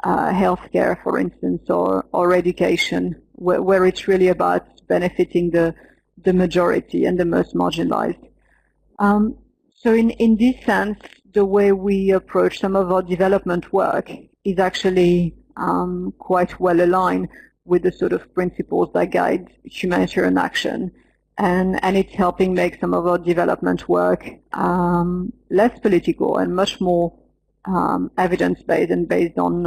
healthcare, for instance, or education, where it's really about benefiting the majority and the most marginalized. So in this sense, the way we approach some of our development work is actually quite well aligned with the sort of principles that guide humanitarian action. And it's helping make some of our development work less political and much more evidence-based and based on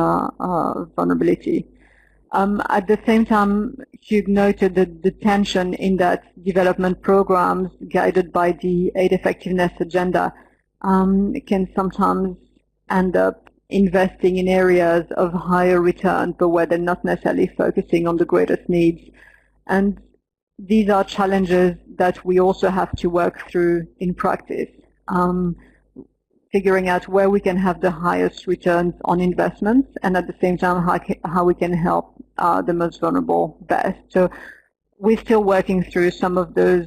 vulnerability. At the same time, Hugh noted that the tension in that development programs guided by the aid effectiveness agenda can sometimes end up investing in areas of higher return, but where they're not necessarily focusing on the greatest needs. And these are challenges that we also have to work through in practice, figuring out where we can have the highest returns on investments, and at the same time how we can help the most vulnerable best. So we're still working through some of those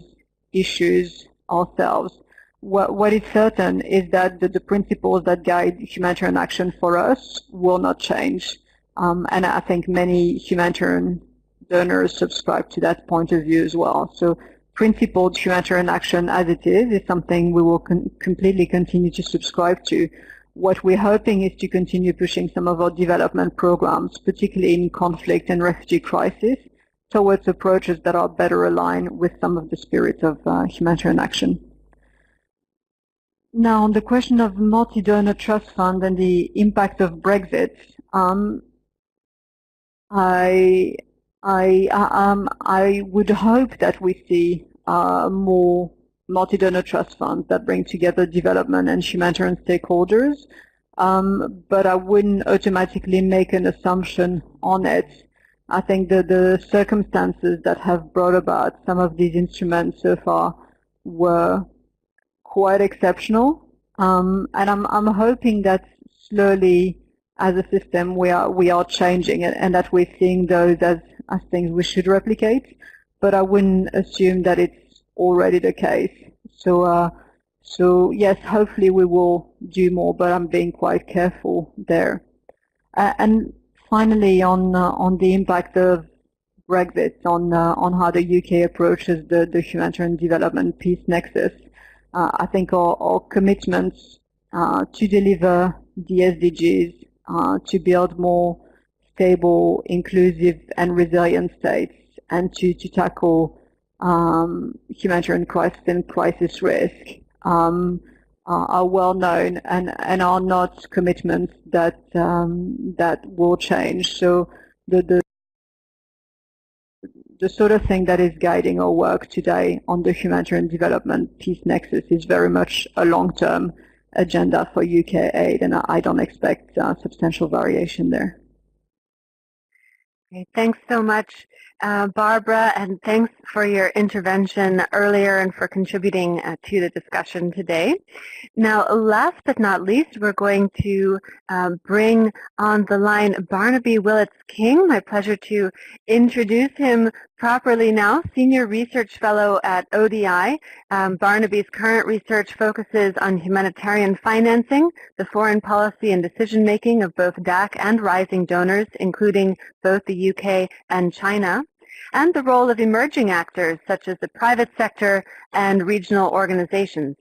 issues ourselves. What is certain is that the principles that guide humanitarian action for us will not change, and I think many humanitarian donors subscribe to that point of view as well. So principled humanitarian action as it is something we will completely continue to subscribe to. What we're hoping is to continue pushing some of our development programs, particularly in conflict and refugee crisis, towards approaches that are better aligned with some of the spirit of humanitarian action. Now, on the question of multi-donor trust fund and the impact of Brexit, I would hope that we see more multi-donor trust funds that bring together development and humanitarian stakeholders but I wouldn't automatically make an assumption on it. I think that the circumstances that have brought about some of these instruments so far were quite exceptional, and I'm hoping that slowly, as a system, we are changing it, and that we're seeing those as things we should replicate. But I wouldn't assume that it's already the case. So yes, hopefully we will do more, but I'm being quite careful there. And finally, on the impact of Brexit on how the UK approaches the humanitarian development peace nexus, I think our commitments to deliver the SDGs, to build more stable, inclusive, and resilient states, and to tackle humanitarian crisis and crisis risk are well known and are not commitments that will change. So the sort of thing that is guiding our work today on the humanitarian development peace nexus is very much a long-term agenda for UK aid, and I don't expect substantial variation there. Okay, thanks so much, Barbara, and thanks for your intervention earlier and for contributing to the discussion today. Now, last but not least, we're going to bring on the line Barnaby Willits-King. My pleasure to introduce him properly now, Senior Research Fellow at ODI. Barnaby's current research focuses on humanitarian financing, the foreign policy and decision-making of both DAC and rising donors, including both the UK and China, and the role of emerging actors such as the private sector and regional organizations.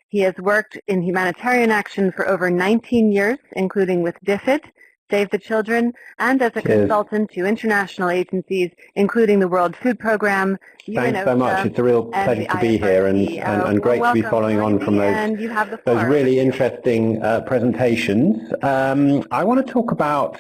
He has worked in humanitarian action for over 19 years, including with DFID, Save the Children, and as a consultant to international agencies, including the World Food Program, Thanks so much. It's a real pleasure to be here and great to be following on from those really interesting presentations. I want to talk about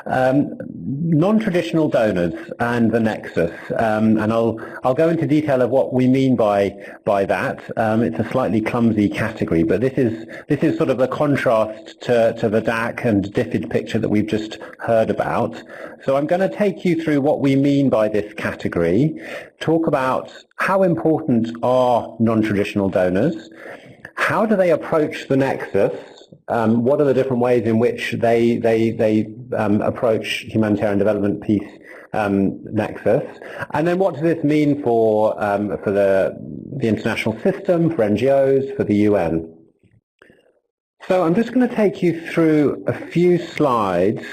non-traditional donors and the Nexus, and I'll go into detail of what we mean by that. It's a slightly clumsy category, but this is sort of a contrast to the DAC and DFID picture that we've just heard about. So I'm going to take you through what we mean by this category, talk about how important are non-traditional donors, how do they approach the Nexus, what are the different ways in which they approach humanitarian development peace Nexus, and then what does this mean for the international system, for NGOs, for the UN. So I'm just going to take you through a few slides.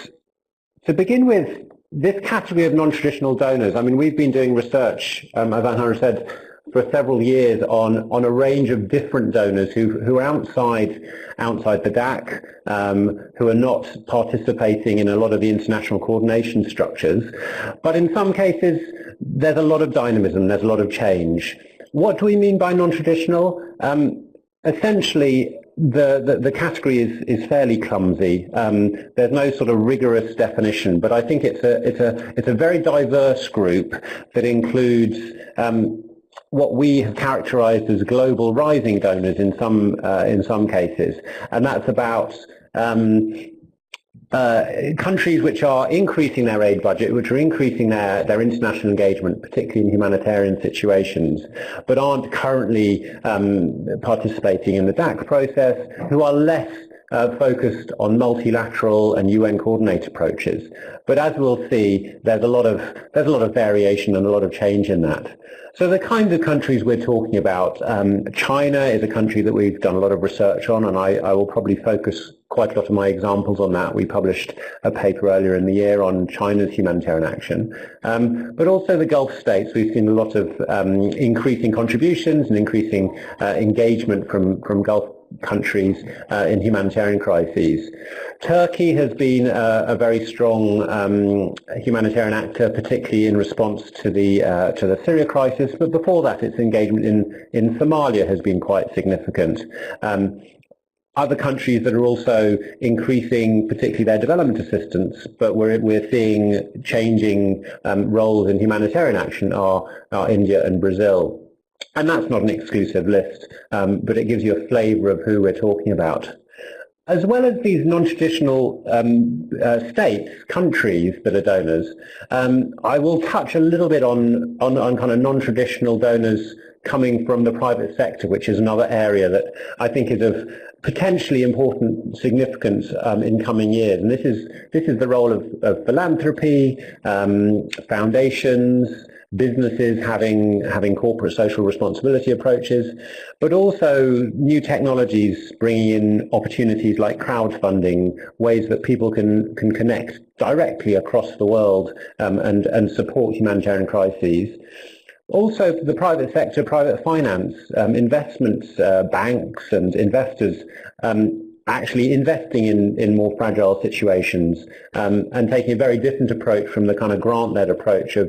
To begin with, this category of non-traditional donors, I mean, we've been doing research, as Anhara said, for several years on a range of different donors who are outside the DAC, who are not participating in a lot of the international coordination structures. But in some cases, there's a lot of dynamism, there's a lot of change. What do we mean by non-traditional? Essentially, the category is fairly clumsy. There's no sort of rigorous definition, but I think it's a very diverse group that includes what we have characterized as global rising donors in some cases, and that's about countries which are increasing their aid budget, which are increasing their international engagement, particularly in humanitarian situations, but aren't currently participating in the DAC process, who are less focused on multilateral and UN coordinated approaches. But as we'll see, there's a lot of variation and a lot of change in that. So the kinds of countries we're talking about, China is a country that we've done a lot of research on, and I will probably focus quite a lot of my examples on that. We published a paper earlier in the year on China's humanitarian action. But also the Gulf states, we've seen a lot of increasing contributions and increasing engagement from Gulf countries in humanitarian crises. Turkey has been a very strong humanitarian actor, particularly in response to the Syria crisis, but before that its engagement in Somalia has been quite significant. Other countries that are also increasing, particularly their development assistance, but we're seeing changing roles in humanitarian action are India and Brazil. And that's not an exclusive list, but it gives you a flavor of who we're talking about. As well as these non-traditional states, countries that are donors, I will touch a little bit on kind of non-traditional donors coming from the private sector, which is another area that I think is of potentially important significance in coming years. And this is the role of philanthropy, foundations, businesses having corporate social responsibility approaches, but also new technologies bringing in opportunities like crowdfunding, ways that people can connect directly across the world and support humanitarian crises. Also, the private sector, private finance, investments, banks and investors actually investing in more fragile situations and taking a very different approach from the kind of grant-led approach of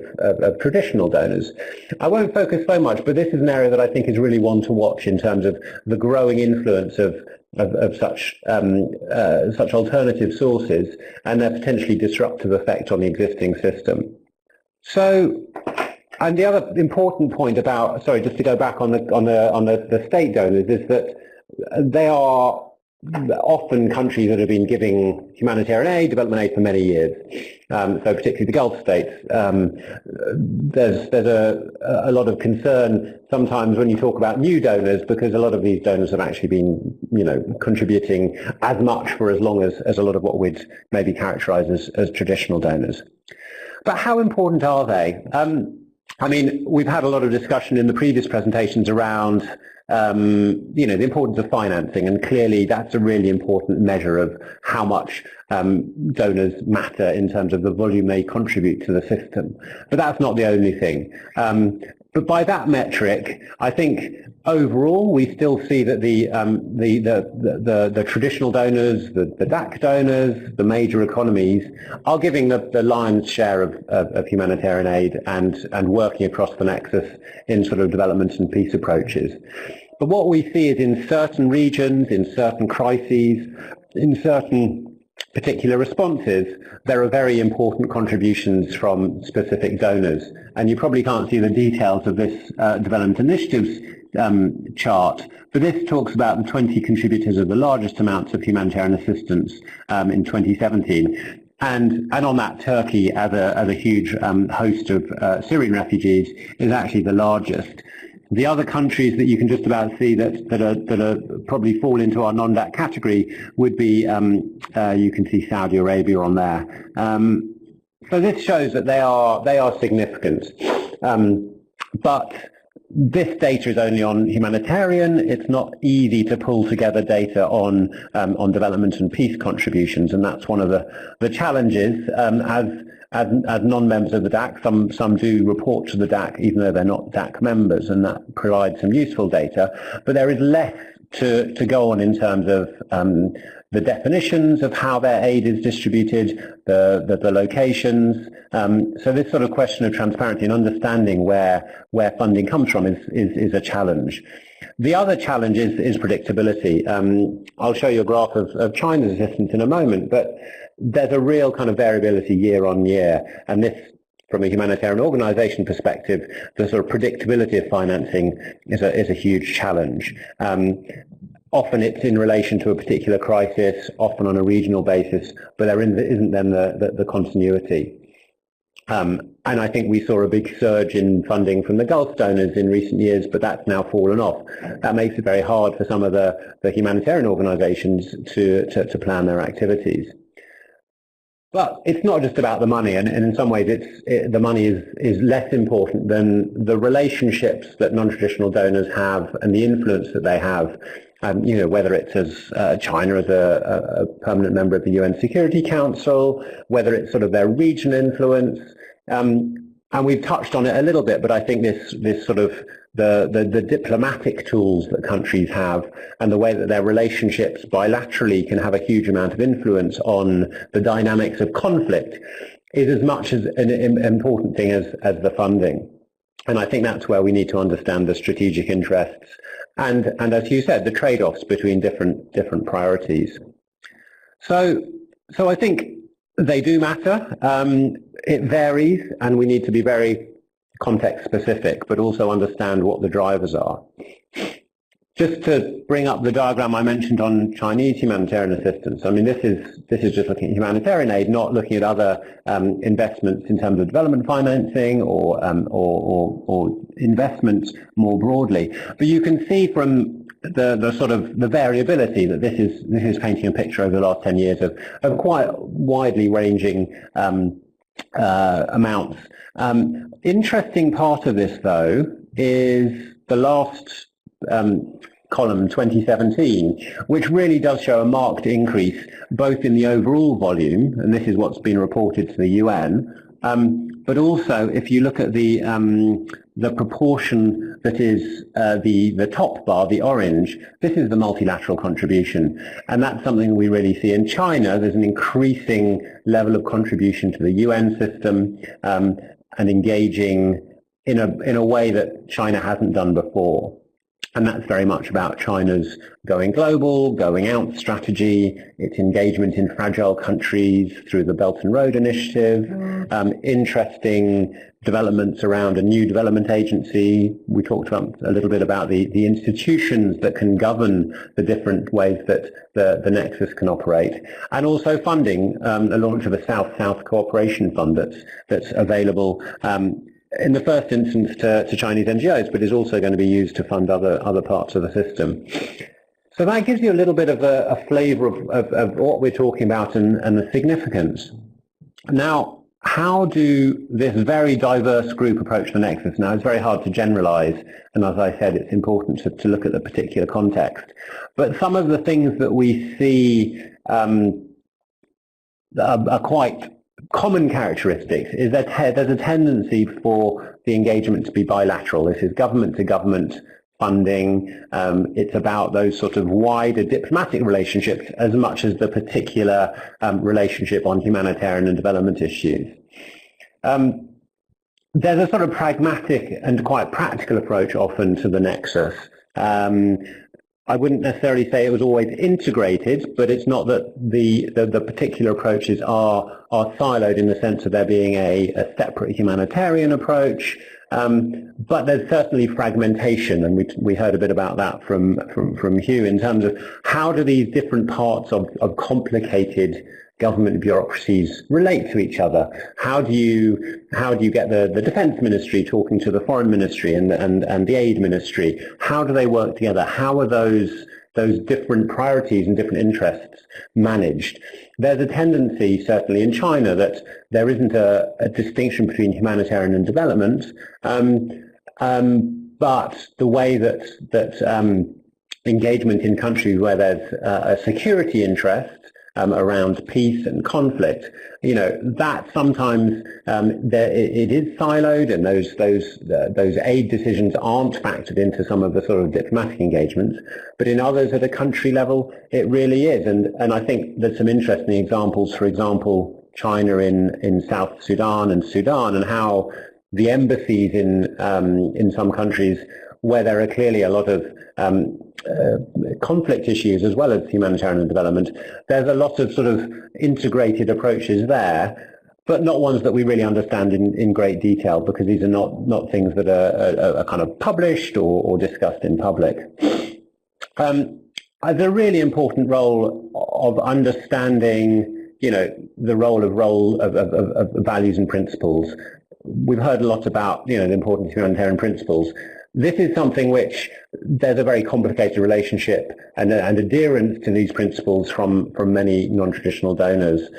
traditional donors. I won't focus so much, but this is an area that I think is really one to watch in terms of the growing influence of such alternative sources and their potentially disruptive effect on the existing system. So, and the other important point about, sorry, just to go back on the state donors, is that they are often countries that have been giving humanitarian aid, development aid for many years. So particularly the Gulf states, there's a lot of concern sometimes when you talk about new donors, because a lot of these donors have actually been, contributing as much for as long as a lot of what we'd maybe characterize as traditional donors. But how important are they? I mean, we've had a lot of discussion in the previous presentations around the importance of financing, and clearly that's a really important measure of how much donors matter in terms of the volume they contribute to the system. But that's not the only thing. But by that metric, I think overall we still see that the traditional donors, the DAC donors, the major economies are giving the lion's share of humanitarian aid and working across the nexus in sort of development and peace approaches. But what we see is in certain regions, in certain crises, in certain particular responses, there are very important contributions from specific donors. And you probably can't see the details of this development initiatives chart, but this talks about the 20 contributors of the largest amounts of humanitarian assistance in 2017. And on that, Turkey, as a huge host of Syrian refugees, is actually the largest. The other countries that you can just about see that are probably fall into our non-DAC category would be, you can see Saudi Arabia on there. So this shows that they are significant. But this data is only on humanitarian. It's not easy to pull together data on development and peace contributions, and that's one of the challenges as non-members of the DAC. Some do report to the DAC even though they're not DAC members, and that provides some useful data. But there is less to go on in terms of the definitions of how their aid is distributed, the locations. So this sort of question of transparency and understanding where funding comes from is a challenge. The other challenge is predictability. I'll show you a graph of China's assistance in a moment, but there's a real kind of variability year on year, and this, from a humanitarian organization perspective, the sort of predictability of financing is a huge challenge. Often it's in relation to a particular crisis, often on a regional basis, but there isn't then the continuity. And I think we saw a big surge in funding from the Gulf donors in recent years, but that's now fallen off. That makes it very hard for some of the humanitarian organizations to plan their activities. But it's not just about the money, and in some ways the money is less important than the relationships that non-traditional donors have and the influence that they have. Whether it's as China as a permanent member of the UN Security Council, whether it's sort of their regional influence, and we've touched on it a little bit, but I think this sort of the diplomatic tools that countries have and the way that their relationships bilaterally can have a huge amount of influence on the dynamics of conflict is as much as an important thing as the funding. And I think that's where we need to understand the strategic interests and as you said, the trade-offs between different priorities. So I think they do matter. It varies, and we need to be very context specific, but also understand what the drivers are. just to bring up the diagram I mentioned on Chinese humanitarian assistance. I mean, this is just looking at humanitarian aid, not looking at other investments in terms of development financing or investments more broadly. But you can see from the sort of the variability that this is painting a picture over the last 10 years of quite widely ranging amounts. Interesting part of this, though, is the last column, 2017, which really does show a marked increase both in the overall volume, and this is what's been reported to the UN, but also if you look at the proportion that is the top bar, the orange, this is the multilateral contribution, and that's something we really see in China. There's an increasing level of contribution to the UN system and engaging in a way that China hasn't done before. And that's very much about China's going global, going out strategy, its engagement in fragile countries through the Belt and Road Initiative, interesting developments around a new development agency. We talked about a little bit about the institutions that can govern the different ways that the Nexus can operate, and also funding, the launch of a South-South Cooperation Fund that's available in the first instance to Chinese NGOs, but is also going to be used to fund other parts of the system. So that gives you a little bit of a flavour of what we're talking about and the significance. Now, how do this very diverse group approach the Nexus? Now, it's very hard to generalise, and as I said, it's important to look at the particular context. But some of the things that we see are quite common characteristics is that there's a tendency for the engagement to be bilateral. This is government-to-government funding. It's about those sort of wider diplomatic relationships as much as the particular relationship on humanitarian and development issues. There's a sort of pragmatic and quite practical approach often to the Nexus. I wouldn't necessarily say it was always integrated, but it's not that the particular approaches are siloed in the sense of there being a separate humanitarian approach. But there's certainly fragmentation, and we heard a bit about that from Hugh in terms of how do these different parts of complicated government bureaucracies relate to each other? How do you get the defense ministry talking to the foreign ministry and the aid ministry? How do they work together? How are those different priorities and different interests managed? There's a tendency, certainly in China, that there isn't a distinction between humanitarian and development, but the way that engagement in countries where there's a security interest around peace and conflict, that sometimes it is siloed, and those aid decisions aren't factored into some of the sort of diplomatic engagements. But in others at a country level, it really is. And I think there's some interesting examples. For example, China in South Sudan and how the embassies in some countries where there are clearly a lot of conflict issues as well as humanitarian and development, there's a lot of sort of integrated approaches there, but not ones that we really understand in great detail, because these are not things that are kind of published or discussed in public. There's a really important role of understanding, the role of values and principles. We've heard a lot about, the importance of humanitarian principles. This is something which there's a very complicated relationship and adherence to these principles from many non-traditional donors.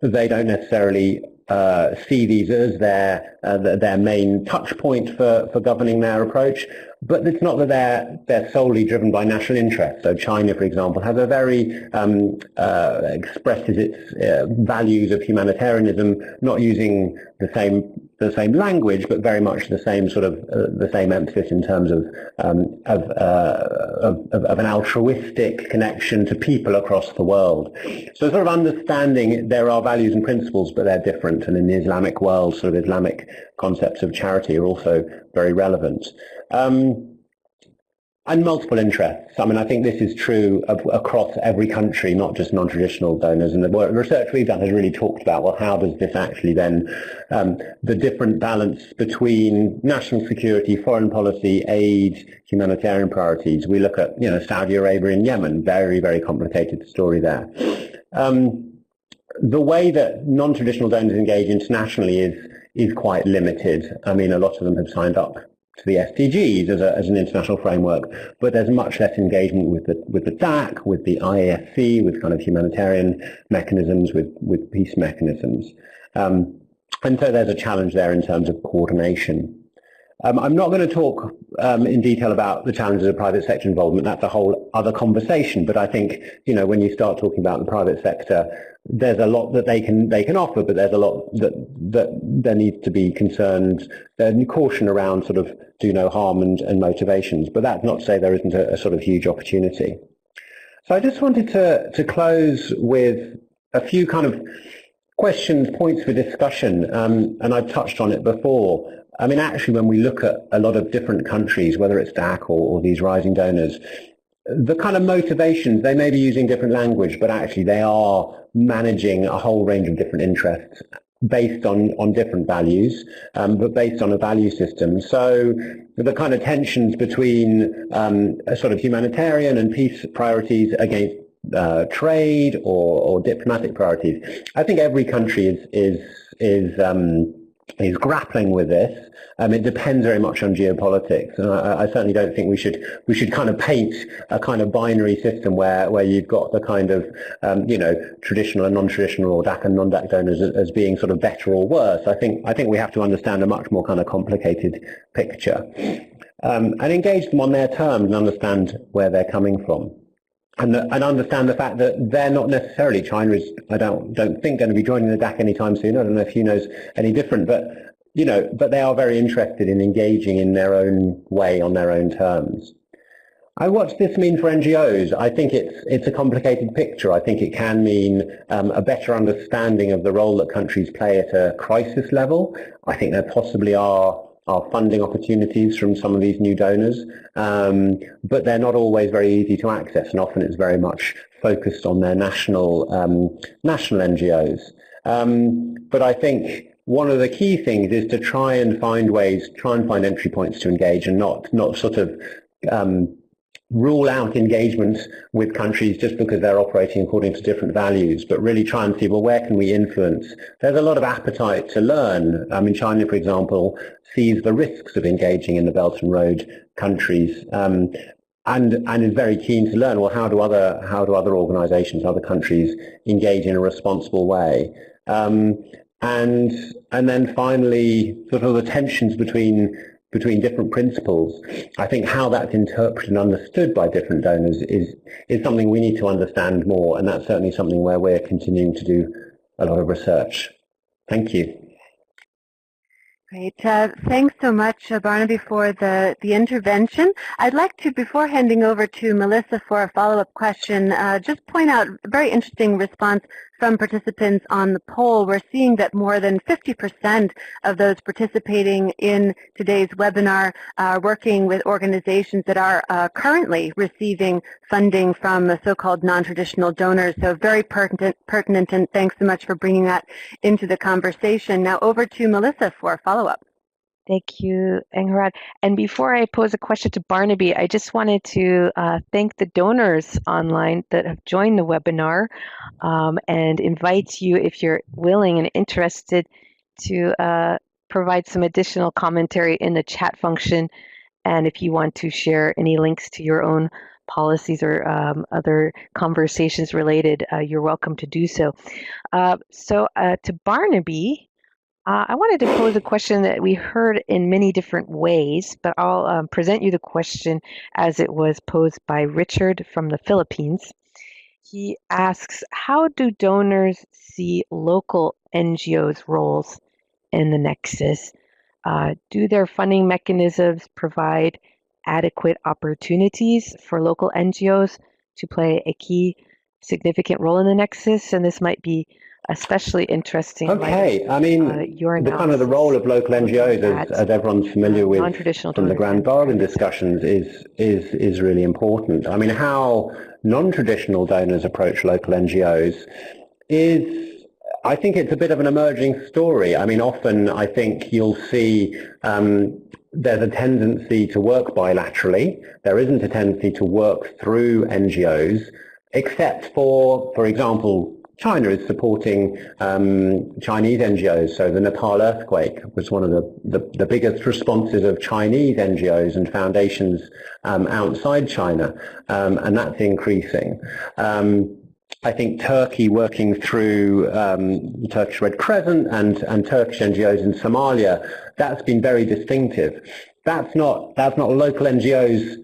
They don't necessarily see these as their main touch point for governing their approach, but it's not that they're solely driven by national interest. So China, for example, has a very expresses its values of humanitarianism, not using the same language, but very much the same sort of the same emphasis in terms of an altruistic connection to people across the world. So sort of understanding there are values and principles, but they're different. And in the Islamic world, sort of Islamic concepts of charity are also very relevant. And multiple interests. I mean, I think this is true across every country, not just non-traditional donors. And the research we've done has really talked about, well, how does this actually then, the different balance between national security, foreign policy, aid, humanitarian priorities. We look at, Saudi Arabia and Yemen, very, very complicated story there. The way that non-traditional donors engage internationally is quite limited. I mean, a lot of them have signed up to the SDGs as an international framework, but there's much less engagement with the DAC, with the IASC, with kind of humanitarian mechanisms, with peace mechanisms. And so there's a challenge there in terms of coordination. I'm not going to talk in detail about the challenges of private sector involvement. That's a whole other conversation. But I think, when you start talking about the private sector, there's a lot that they can offer, but there's a lot that there needs to be concerned and caution around sort of do no harm and motivations. But that's not to say there isn't a sort of huge opportunity. So I just wanted to close with a few kind of questions, points for discussion, and I've touched on it before. I mean, actually, when we look at a lot of different countries, whether it's DAC or these rising donors, the kind of motivations, they may be using different language, but actually they are managing a whole range of different interests based on different values, but based on a value system. So the kind of tensions between a sort of humanitarian and peace priorities against trade or diplomatic priorities, I think every country is grappling with this. It depends very much on geopolitics, and I certainly don't think we should kind of paint a kind of binary system where you've got the kind of traditional and non-traditional or DAC and non-DAC donors as being sort of better or worse. I think we have to understand a much more kind of complicated picture and engage them on their terms and understand where they're coming from. And understand the fact that they're not necessarily, China is, I don't think, going to be joining the DAC anytime soon. I don't know if Hugh knows any different, but they are very interested in engaging in their own way on their own terms. What does this mean for NGOs? I think it's a complicated picture. I think it can mean a better understanding of the role that countries play at a crisis level. I think there possibly are funding opportunities from some of these new donors, but they're not always very easy to access, and often it's very much focused on their national NGOs. But I think one of the key things is to try and find entry points to engage, and not sort of rule out engagement with countries just because they're operating according to different values, but really try and see, well, where can we influence? There's a lot of appetite to learn. I mean, China, for example, sees the risks of engaging in the Belt and Road countries, and is very keen to learn, well, how do other organizations, other countries engage in a responsible way? And then finally, sort of the tensions between different principles. I think how that's interpreted and understood by different donors is something we need to understand more, and that's certainly something where we're continuing to do a lot of research. Thank you. Great. Thanks so much, Barnaby, for the intervention. I'd like to, before handing over to Melissa for a follow-up question, just point out a very interesting response from participants on the poll. We're seeing that more than 50% of those participating in today's webinar are working with organizations that are currently receiving funding from the so-called non-traditional donors. So very pertinent, and thanks so much for bringing that into the conversation. Now over to Melissa for a follow-up. Thank you, Engerad. And before I pose a question to Barnaby, I just wanted to thank the donors online that have joined the webinar, and invite you, if you're willing and interested, to provide some additional commentary in the chat function. And if you want to share any links to your own policies or other conversations related, you're welcome to do so. So to Barnaby, I wanted to pose a question that we heard in many different ways, but I'll present you the question as it was posed by Richard from the Philippines. He asks, how do donors see local NGOs' roles in the Nexus? Do their funding mechanisms provide adequate opportunities for local NGOs to play a key significant role in the Nexus? And this might be especially interesting. Okay, I mean, your the kind of the role of local NGOs, as everyone's familiar with from the Grand Bargain discussions, is really important. I mean, how non-traditional donors approach local NGOs is, I think it's a bit of an emerging story. I mean, often I think you'll see there's a tendency to work bilaterally. There isn't a tendency to work through NGOs, except for example, China is supporting Chinese NGOs. So the Nepal earthquake was one of the biggest responses of Chinese NGOs and foundations outside China, and that's increasing. I think Turkey working through the Turkish Red Crescent and Turkish NGOs in Somalia, that's been very distinctive. That's not local NGOs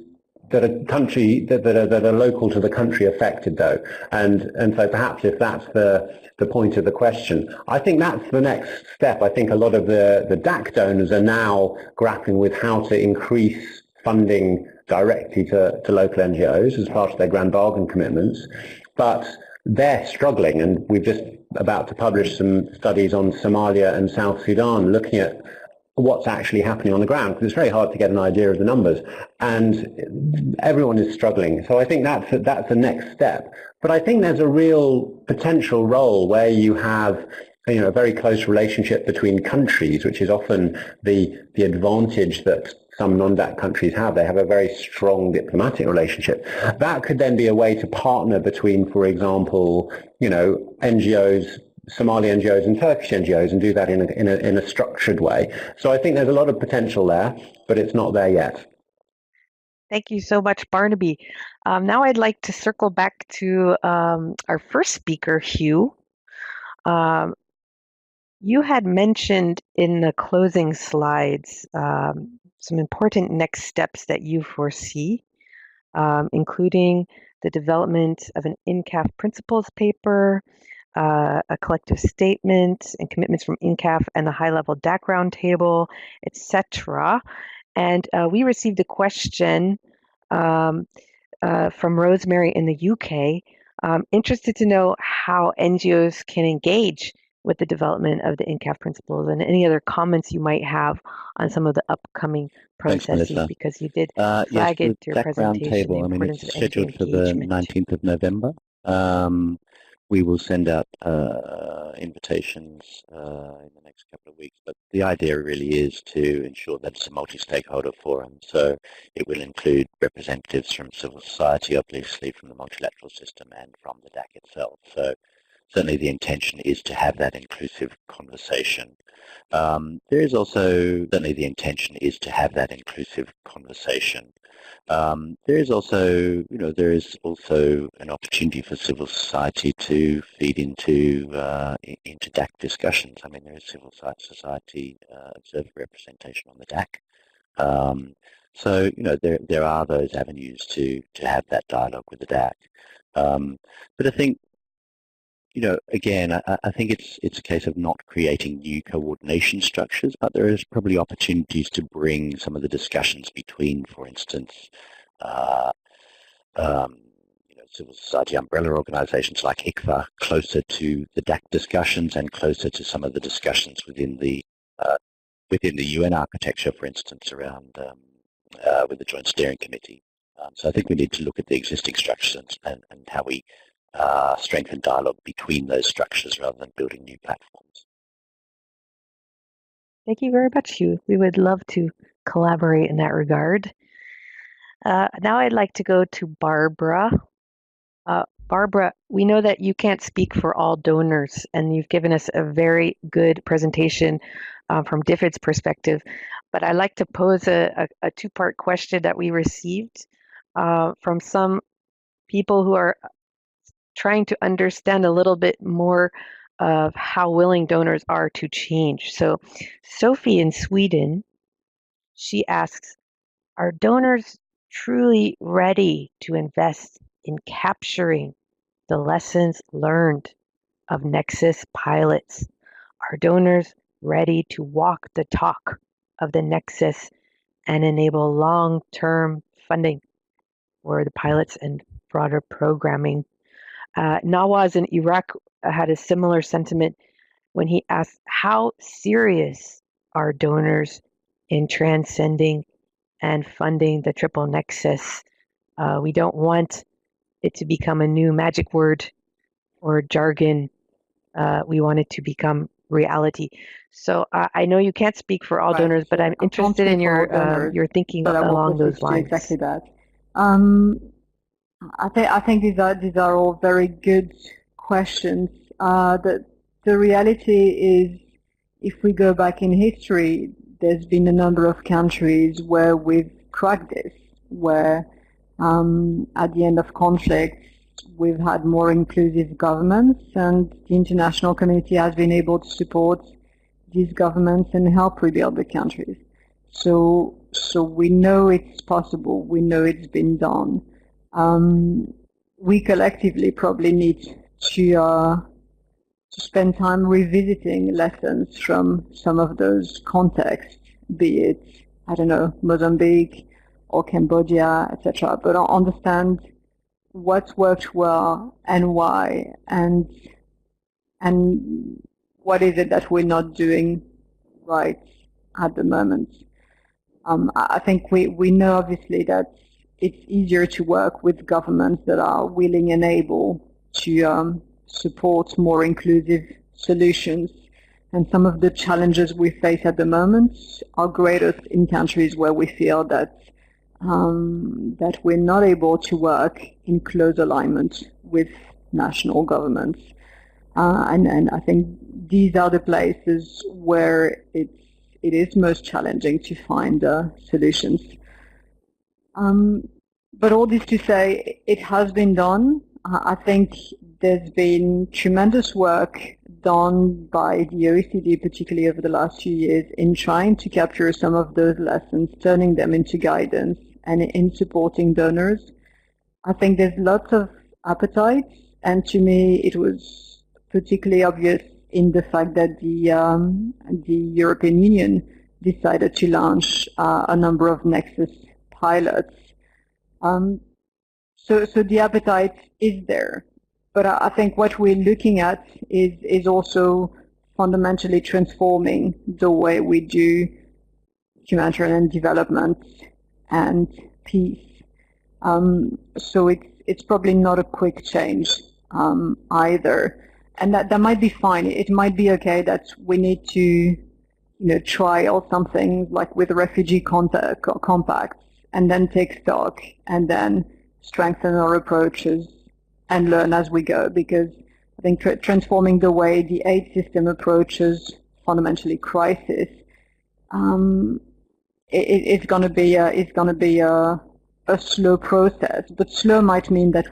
that are local to the country affected, though, and so perhaps if that's the point of the question, I think that's the next step. I think a lot of the DAC donors are now grappling with how to increase funding directly to local NGOs as part of their Grand Bargain commitments, but they're struggling, and we've just about to publish some studies on Somalia and South Sudan looking at what's actually happening on the ground, because it's very hard to get an idea of the numbers, and everyone is struggling. So I think that's the next step. But I think there's a real potential role where you have a very close relationship between countries, which is often the advantage that some non-DAC countries have. They have a very strong diplomatic relationship. That could then be a way to partner between, for example, NGOs, Somali NGOs and Turkish NGOs, and do that in a structured way. So I think there's a lot of potential there, but it's not there yet. Thank you so much, Barnaby. Now I'd like to circle back to our first speaker, Hugh. You had mentioned in the closing slides some important next steps that you foresee, including the development of an INCAF principles paper, a collective statement and commitments from INCAF and the high-level DAC roundtable, etc. And we received a question from Rosemary in the UK, interested to know how NGOs can engage with the development of the INCAF principles, and any other comments you might have on some of the upcoming processes. Thanks, because you did flag it through your presentation. Roundtable, I mean, it's scheduled for the 19th of November. We will send out invitations in the next couple of weeks, but the idea really is to ensure that it's a multi-stakeholder forum. So it will include representatives from civil society, obviously from the multilateral system, and from the DAC itself. So certainly the intention is to have that inclusive conversation. There is also an opportunity for civil society to feed into DAC discussions. I mean, there is civil society observer representation on the DAC. So there are those avenues to have that dialogue with the DAC. But I think, again, I think it's a case of not creating new coordination structures, but there is probably opportunities to bring some of the discussions between, for instance, civil society umbrella organizations like ICVA closer to the DAC discussions and closer to some of the discussions within the UN architecture, for instance, around with the Joint Steering Committee. So I think we need to look at the existing structures and how we strengthen dialogue between those structures rather than building new platforms. Thank you very much, Hugh. We would love to collaborate in that regard. Now I'd like to go to Barbara. Barbara, we know that you can't speak for all donors, and you've given us a very good presentation from DFID's perspective, but I'd like to pose a two-part question that we received from some people who are trying to understand a little bit more of how willing donors are to change. So Sophie in Sweden, she asks, are donors truly ready to invest in capturing the lessons learned of Nexus pilots? Are donors ready to walk the talk of the Nexus and enable long-term funding for the pilots and broader programming? Nawaz in Iraq had a similar sentiment when he asked, how serious are donors in transcending and funding the triple nexus? We don't want it to become a new magic word or jargon. We want it to become reality. So I know you can't speak for all donors, but I'm interested in your thinking along those lines. Exactly that. I think these are all very good questions. The reality is, if we go back in history, there's been a number of countries where we've cracked this, where at the end of conflicts, we've had more inclusive governments, and the international community has been able to support these governments and help rebuild the countries. So we know it's possible. We know it's been done. We collectively probably need to spend time revisiting lessons from some of those contexts, be it, I don't know, Mozambique or Cambodia, etc., but understand what's worked well and why, and what is it that we're not doing right at the moment. I think we know obviously that it's easier to work with governments that are willing and able to support more inclusive solutions. And some of the challenges we face at the moment are greatest in countries where we feel that that we're not able to work in close alignment with national governments. And I think these are the places where it is most challenging to find solutions. But all this to say, it has been done. I think there's been tremendous work done by the OECD, particularly over the last few years, in trying to capture some of those lessons, turning them into guidance, and in supporting donors. I think there's lots of appetite, and to me it was particularly obvious in the fact that the European Union decided to launch a number of Nexus pilots. So the appetite is there, but I think what we're looking at is also fundamentally transforming the way we do humanitarian development and peace. So it's probably not a quick change either, and that might be fine. It might be okay that we need to trial something like with refugee compacts, and then take stock, and then strengthen our approaches and learn as we go, because I think transforming the way the aid system approaches fundamentally crisis, it's going to be a slow process, but slow might mean that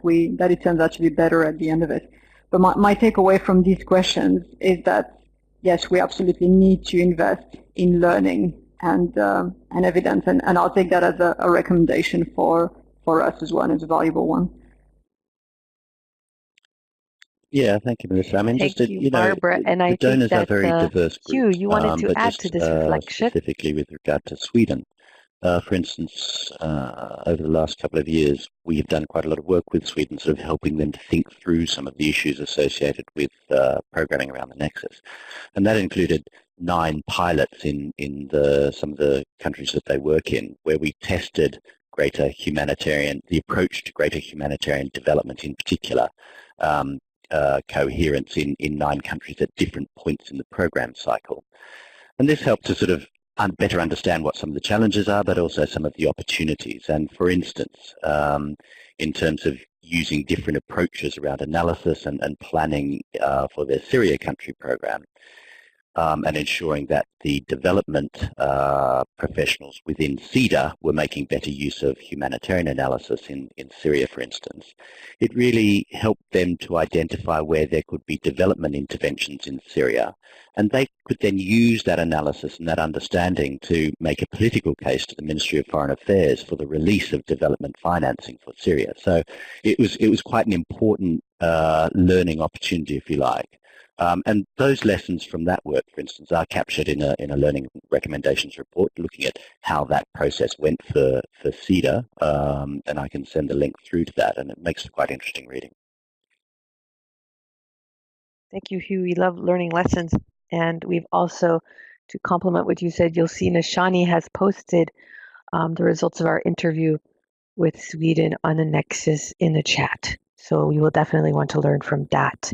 it turns out to be better at the end of it. But my takeaway from these questions is that yes, we absolutely need to invest in learning and evidence, and I'll take that as a recommendation for us as well, and it's a valuable one. Yeah, thank you, Melissa. I mean, Thank just you, Barbara. And I the donors think are very diverse Hugh, groups, you wanted to but add just, to this reflection. specifically with regard to Sweden. For instance, over the last couple of years, we have done quite a lot of work with Sweden, sort of helping them to think through some of the issues associated with programming around the Nexus. And that included 9 pilots in some of the countries that they work in, where we tested the approach to greater humanitarian development in particular, coherence in 9 countries at different points in the program cycle. And this helped to sort of better understand what some of the challenges are, but also some of the opportunities. And for instance, in terms of using different approaches around analysis and planning for their Syria country program, and ensuring that the development professionals within CEDA were making better use of humanitarian analysis in Syria, for instance. It really helped them to identify where there could be development interventions in Syria, and they could then use that analysis and that understanding to make a political case to the Ministry of Foreign Affairs for the release of development financing for Syria. So it was quite an important learning opportunity, if you like. And those lessons from that work, for instance, are captured in a learning recommendations report, looking at how that process went for CEDA, and I can send the link through to that, and it makes it quite interesting reading. Thank you, Hugh. We love learning lessons. And we've also, to complement what you said, you'll see Nishani has posted the results of our interview with Sweden on the Nexus in the chat. So you will definitely want to learn from that.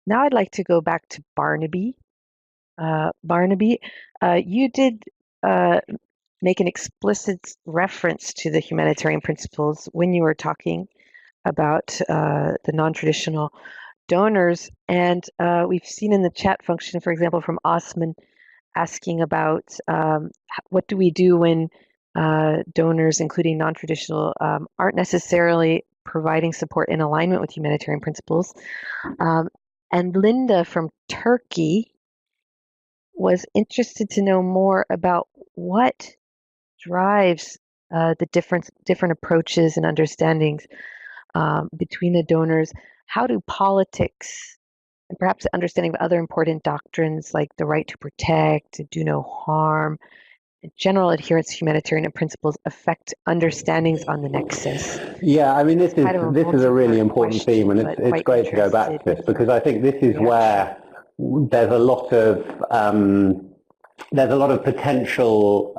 Now I'd like to go back to Barnaby. Barnaby, you did make an explicit reference to the humanitarian principles when you were talking about the non-traditional donors. And we've seen in the chat function, for example, from Osman asking about what do we do when donors, including non-traditional, aren't necessarily providing support in alignment with humanitarian principles. And Linda from Turkey was interested to know more about what drives the different approaches and understandings between the donors. How do politics and perhaps the understanding of other important doctrines like the right to protect, to do no harm, and general adherence to humanitarian principles affect understandings on the Nexus? Yeah, I mean, this is a really important theme, and it's great to go back to this, because I think this is where there's a lot of potential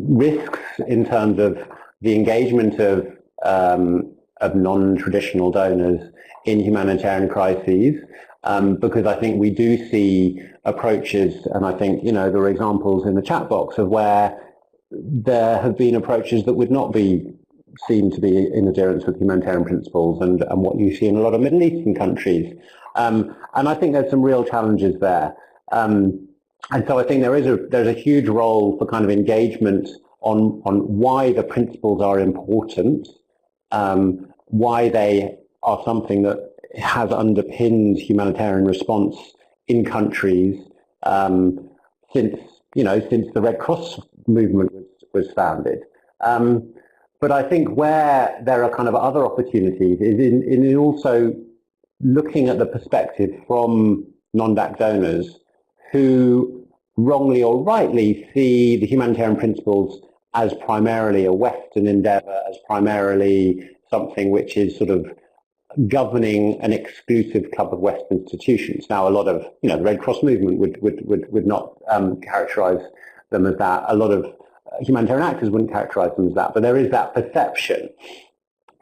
risks in terms of the engagement of non-traditional donors in humanitarian crises, because I think we do see approaches, and I think, you know, there are examples in the chat box of where there have been approaches that would not be seen to be in adherence with humanitarian principles, and what you see in a lot of Middle Eastern countries. And I think there's some real challenges there. And so I think there's a huge role for kind of engagement on why the principles are important, why they are something that has underpinned humanitarian response in countries since the Red Cross movement was founded. But I think where there are kind of other opportunities is in also looking at the perspective from non-DAC donors who wrongly or rightly see the humanitarian principles as primarily a Western endeavor, as primarily something which is sort of governing an exclusive club of Western institutions. Now, a lot of, the Red Cross movement would not characterize them as that. A lot of humanitarian actors wouldn't characterize them as that, but there is that perception.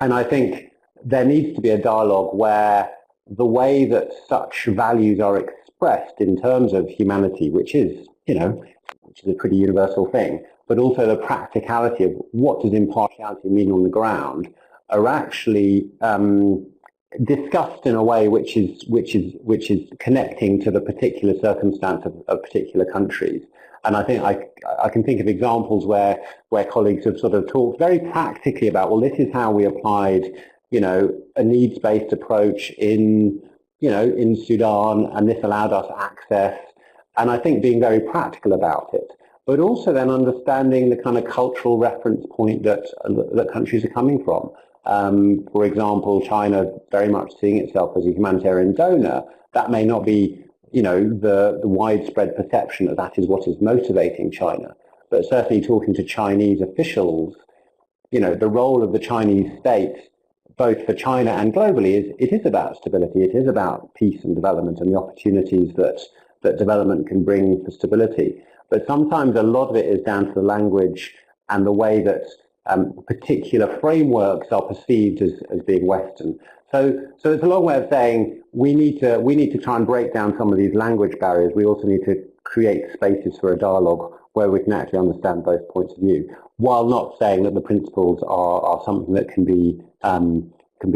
And I think there needs to be a dialogue where the way that such values are expressed in terms of humanity, which is a pretty universal thing, but also the practicality of what does impartiality mean on the ground, are actually discussed in a way which is connecting to the particular circumstance of particular countries. And I think I can think of examples where colleagues have sort of talked very practically about, well, this is how we applied, a needs-based approach in Sudan, and this allowed us access. And I think being very practical about it, but also then understanding the kind of cultural reference point that countries are coming from. For example, China very much seeing itself as a humanitarian donor. That may not be, the widespread perception that is what is motivating China. But certainly talking to Chinese officials, the role of the Chinese state, both for China and globally, it is about stability. It is about peace and development and the opportunities that development can bring for stability. But sometimes a lot of it is down to the language and the way that particular frameworks are perceived as being Western. So it's a long way of saying we need to try and break down some of these language barriers. We also need to create spaces for a dialogue where we can actually understand both points of view, while not saying that the principles are something that can be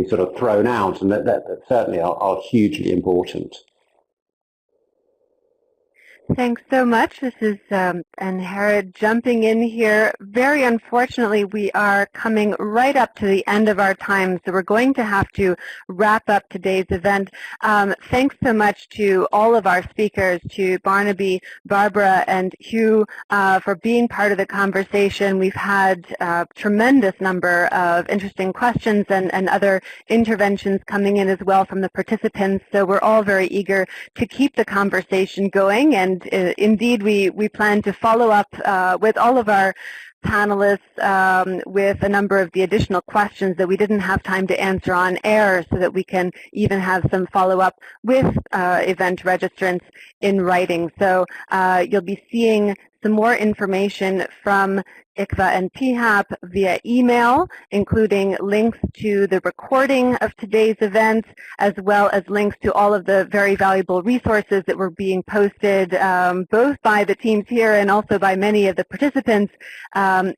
sort of thrown out, and that certainly are hugely important. Thanks so much. This is Herod jumping in here. Very unfortunately, we are coming right up to the end of our time, so we're going to have to wrap up today's event. Thanks so much to all of our speakers, to Barnaby, Barbara, and Hugh for being part of the conversation. We've had a tremendous number of interesting questions and other interventions coming in as well from the participants, so we're all very eager to keep the conversation going. And indeed, we plan to follow up with all of our panelists with a number of the additional questions that we didn't have time to answer on air, so that we can even have some follow-up with event registrants in writing. So you'll be seeing some more information from ICVA and PHAP via email, including links to the recording of today's event, as well as links to all of the very valuable resources that were being posted both by the teams here and also by many of the participants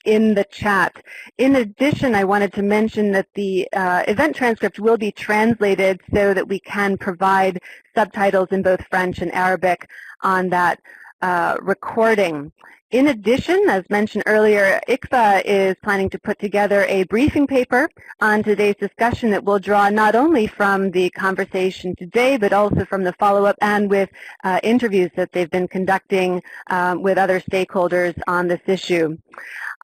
in the chat. In addition, I wanted to mention that the event transcript will be translated so that we can provide subtitles in both French and Arabic on that recording. In addition, as mentioned earlier, ICVA is planning to put together a briefing paper on today's discussion that will draw not only from the conversation today, but also from the follow-up and with interviews that they've been conducting with other stakeholders on this issue.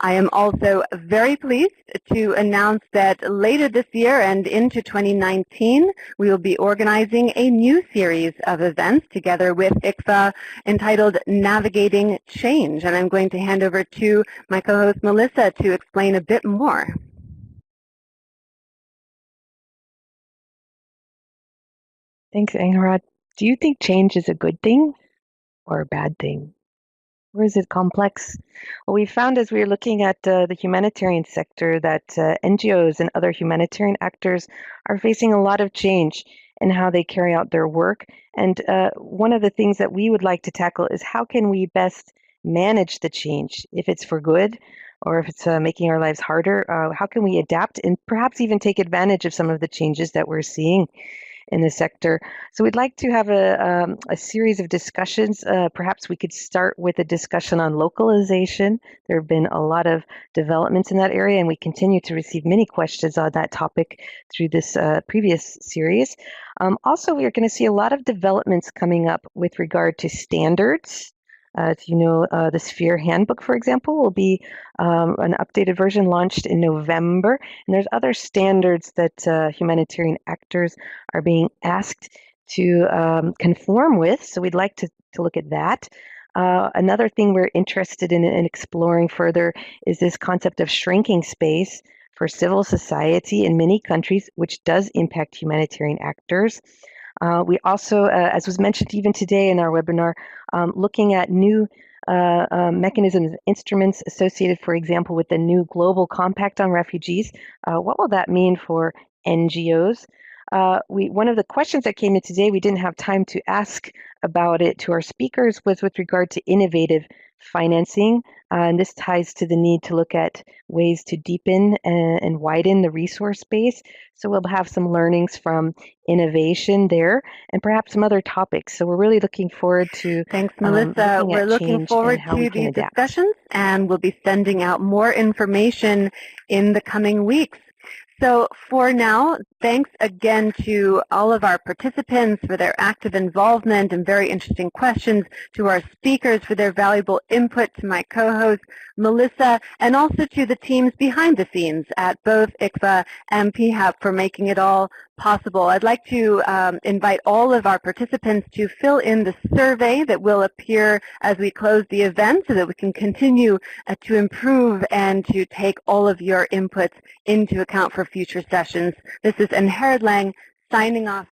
I am also very pleased to announce that later this year and into 2019, we will be organizing a new series of events together with ICVA entitled Navigating Change. And I'm going to hand over to my co-host Melissa to explain a bit more. Thanks, Angarad. Do you think change is a good thing or a bad thing? Or is it complex? Well, we found as we were looking at the humanitarian sector that NGOs and other humanitarian actors are facing a lot of change in how they carry out their work. And one of the things that we would like to tackle is how can we best manage the change, if it's for good or if it's making our lives harder. How can we adapt and perhaps even take advantage of some of the changes that we're seeing in the sector? So we'd like to have a series of discussions. Perhaps we could start with a discussion on localization. There have been a lot of developments in that area, and we continue to receive many questions on that topic through this previous series. Also, we are going to see a lot of developments coming up with regard to standards. As you know, the Sphere Handbook, for example, will be an updated version launched in November. And there's other standards that humanitarian actors are being asked to conform with. So we'd like to look at that. Another thing we're interested in exploring further is this concept of shrinking space for civil society in many countries, which does impact humanitarian actors. We also, as was mentioned even today in our webinar, looking at new mechanisms, instruments associated, for example, with the new Global Compact on Refugees. What will that mean for NGOs? One of the questions that came in today, we didn't have time to ask about it to our speakers, was with regard to innovative financing. And this ties to the need to look at ways to deepen and widen the resource base. So we'll have some learnings from innovation there and perhaps some other topics. So we're really looking forward to Thanks, Melissa. We're looking forward to these discussions, and we'll be sending out more information in the coming weeks. So for now, thanks again to all of our participants for their active involvement and very interesting questions, to our speakers for their valuable input, to my co-host Melissa, and also to the teams behind the scenes at both ICVA and PHAP for making it all possible. I'd like to invite all of our participants to fill in the survey that will appear as we close the event so that we can continue to improve and to take all of your inputs into account for future sessions. This is Anne Lang signing off.